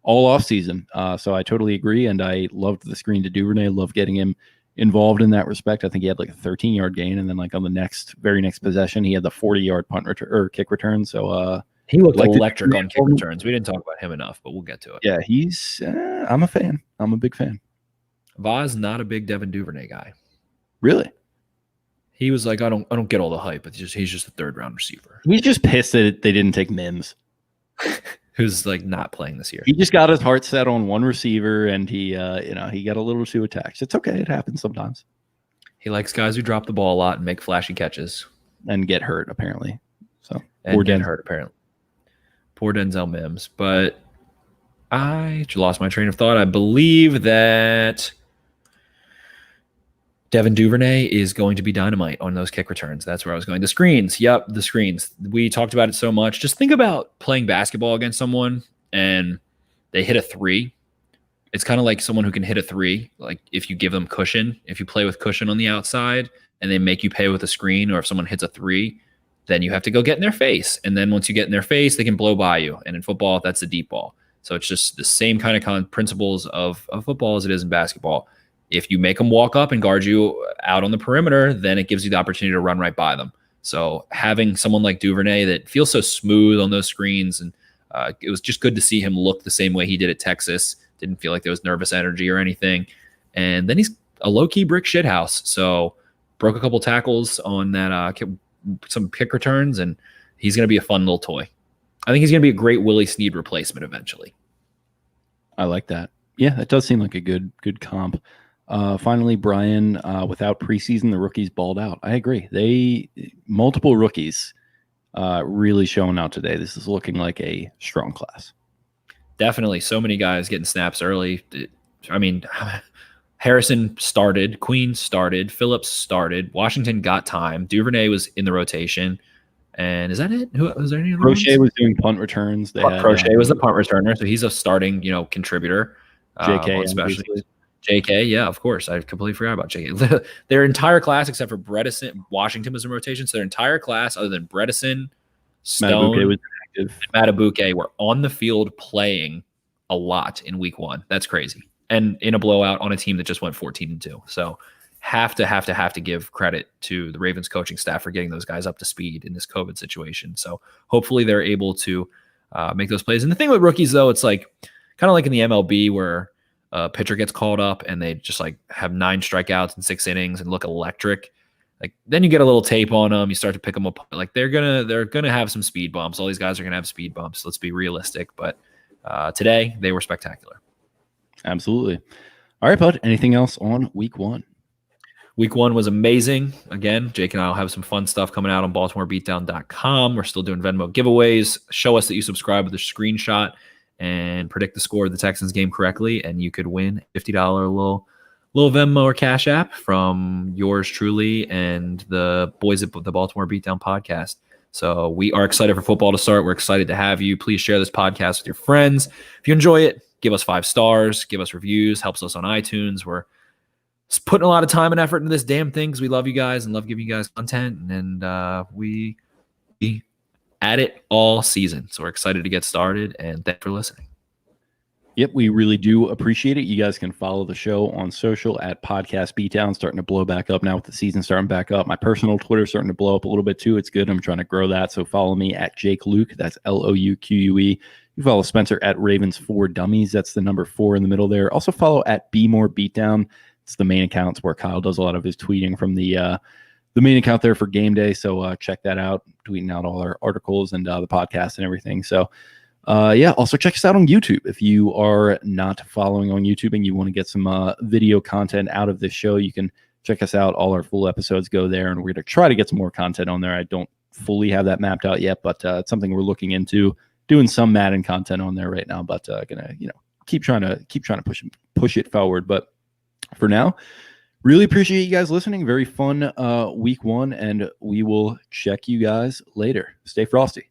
Speaker 4: all off season, so I totally agree. And I loved the screen to Duvernay. Loved getting him involved in that respect. I think he had like a 13-yard gain, and then like on the very next possession, he had the 40-yard punt return or kick return. So
Speaker 5: he looked electric on kick returns. We didn't talk about him enough, but we'll get to it.
Speaker 4: Yeah, he's. I'm a fan. I'm a big fan.
Speaker 5: Vaz, not a big Devin Duvernay guy.
Speaker 4: Really?
Speaker 5: He was like, I don't get all the hype. But he's just a 3rd-round receiver.
Speaker 4: He's just pissed that they didn't take Mims,
Speaker 5: who's like not playing this year.
Speaker 4: He just got his heart set on one receiver, and he got a little too attached. It's okay. It happens sometimes.
Speaker 5: He likes guys who drop the ball a lot and make flashy catches
Speaker 4: and get hurt apparently. So
Speaker 5: Poor Denzel Mims. But I lost my train of thought. I believe that Devin Duvernay is going to be dynamite on those kick returns. That's where I was going. The screens. Yep, the screens. We talked about it so much. Just think about playing basketball against someone and they hit a 3. It's kind of like someone who can hit a 3. Like if you give them cushion, if you play with cushion on the outside and they make you pay with a screen, or if someone hits a 3, then you have to go get in their face. And then once you get in their face, they can blow by you. And in football, that's a deep ball. So it's just the same kind of principles of football as it is in basketball. If you make them walk up and guard you out on the perimeter, then it gives you the opportunity to run right by them. So having someone like Duvernay that feels so smooth on those screens, and it was just good to see him look the same way he did at Texas. Didn't feel like there was nervous energy or anything. And then he's a low-key brick shithouse. So broke a couple tackles on that some kick returns, and he's going to be a fun little toy. I think he's going to be a great Willie Snead replacement eventually.
Speaker 4: I like that. Yeah, that does seem like a good comp. Finally, Brian, without preseason, the rookies balled out. I agree. Multiple rookies really showing out today. This is looking like a strong class.
Speaker 5: Definitely. So many guys getting snaps early. I mean, Harrison started, Queen started, Phillips started, Washington got time, Duvernay was in the rotation. And is that it? Was there any other
Speaker 4: Crochet was doing punt returns.
Speaker 5: Crochet was the punt returner, so he's a starting, contributor.
Speaker 4: JK,
Speaker 5: especially JK, yeah, of course. I completely forgot about JK. Their entire class, except for Bredesen, Washington was in rotation. So their entire class, other than Bredesen, Stone, and Matabuke, were on the field playing a lot in week 1. That's crazy. And in a blowout on a team that just went 14-2. So have to give credit to the Ravens coaching staff for getting those guys up to speed in this COVID situation. So hopefully they're able to make those plays. And the thing with rookies, though, it's like kind of like in the MLB where a pitcher gets called up and they just like have 9 strikeouts in 6 innings and look electric. Like then you get a little tape on them. You start to pick them up. Like they're gonna have some speed bumps. All these guys are gonna have speed bumps. Let's be realistic. But today they were spectacular.
Speaker 4: Absolutely. All right, bud. Anything else on week 1?
Speaker 5: Week 1 was amazing. Again, Jake and I will have some fun stuff coming out on BaltimoreBeatdown.com. We're still doing Venmo giveaways. Show us that you subscribe with a screenshot and predict the score of the Texans game correctly, and you could win $50 little Venmo or Cash App from yours truly and the boys at the Baltimore Beatdown podcast. So we are excited for football to start. We're excited to have you. Please share this podcast with your friends. If you enjoy it, give us 5 stars, give us reviews, helps us on iTunes. We're putting a lot of time and effort into this damn thing because we love you guys and love giving you guys content. And we at it all season. So we're excited to get started, and thanks for listening.
Speaker 4: Yep, we really do appreciate it. You guys can follow the show on social at Podcast Beatdown, starting to blow back up now with the season starting back up. My personal Twitter starting to blow up a little bit too. It's good. I'm trying to grow that. So follow me at Jake Luke. That's LOUQUE. You follow Spencer at Ravens4Dummies. That's the number 4 in the middle there. Also follow at Be More Beatdown. It's the main account. It's where Kyle does a lot of his tweeting from the main account there for game day. So check that out. Tweeting out all our articles and the podcast and everything. So also check us out on YouTube. If you are not following on YouTube and you want to get some video content out of this show, you can check us out. All our full episodes go there, and we're going to try to get some more content on there. I don't fully have that mapped out yet, but it's something we're looking into, doing some Madden content on there right now, but gonna keep trying to push it forward. But for now, really appreciate you guys listening. Very fun week 1, and we will check you guys later. Stay frosty.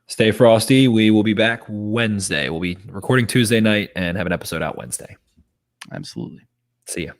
Speaker 5: Stay frosty. We will be back Wednesday. We'll be recording Tuesday night and have an episode out Wednesday.
Speaker 4: Absolutely.
Speaker 5: See ya.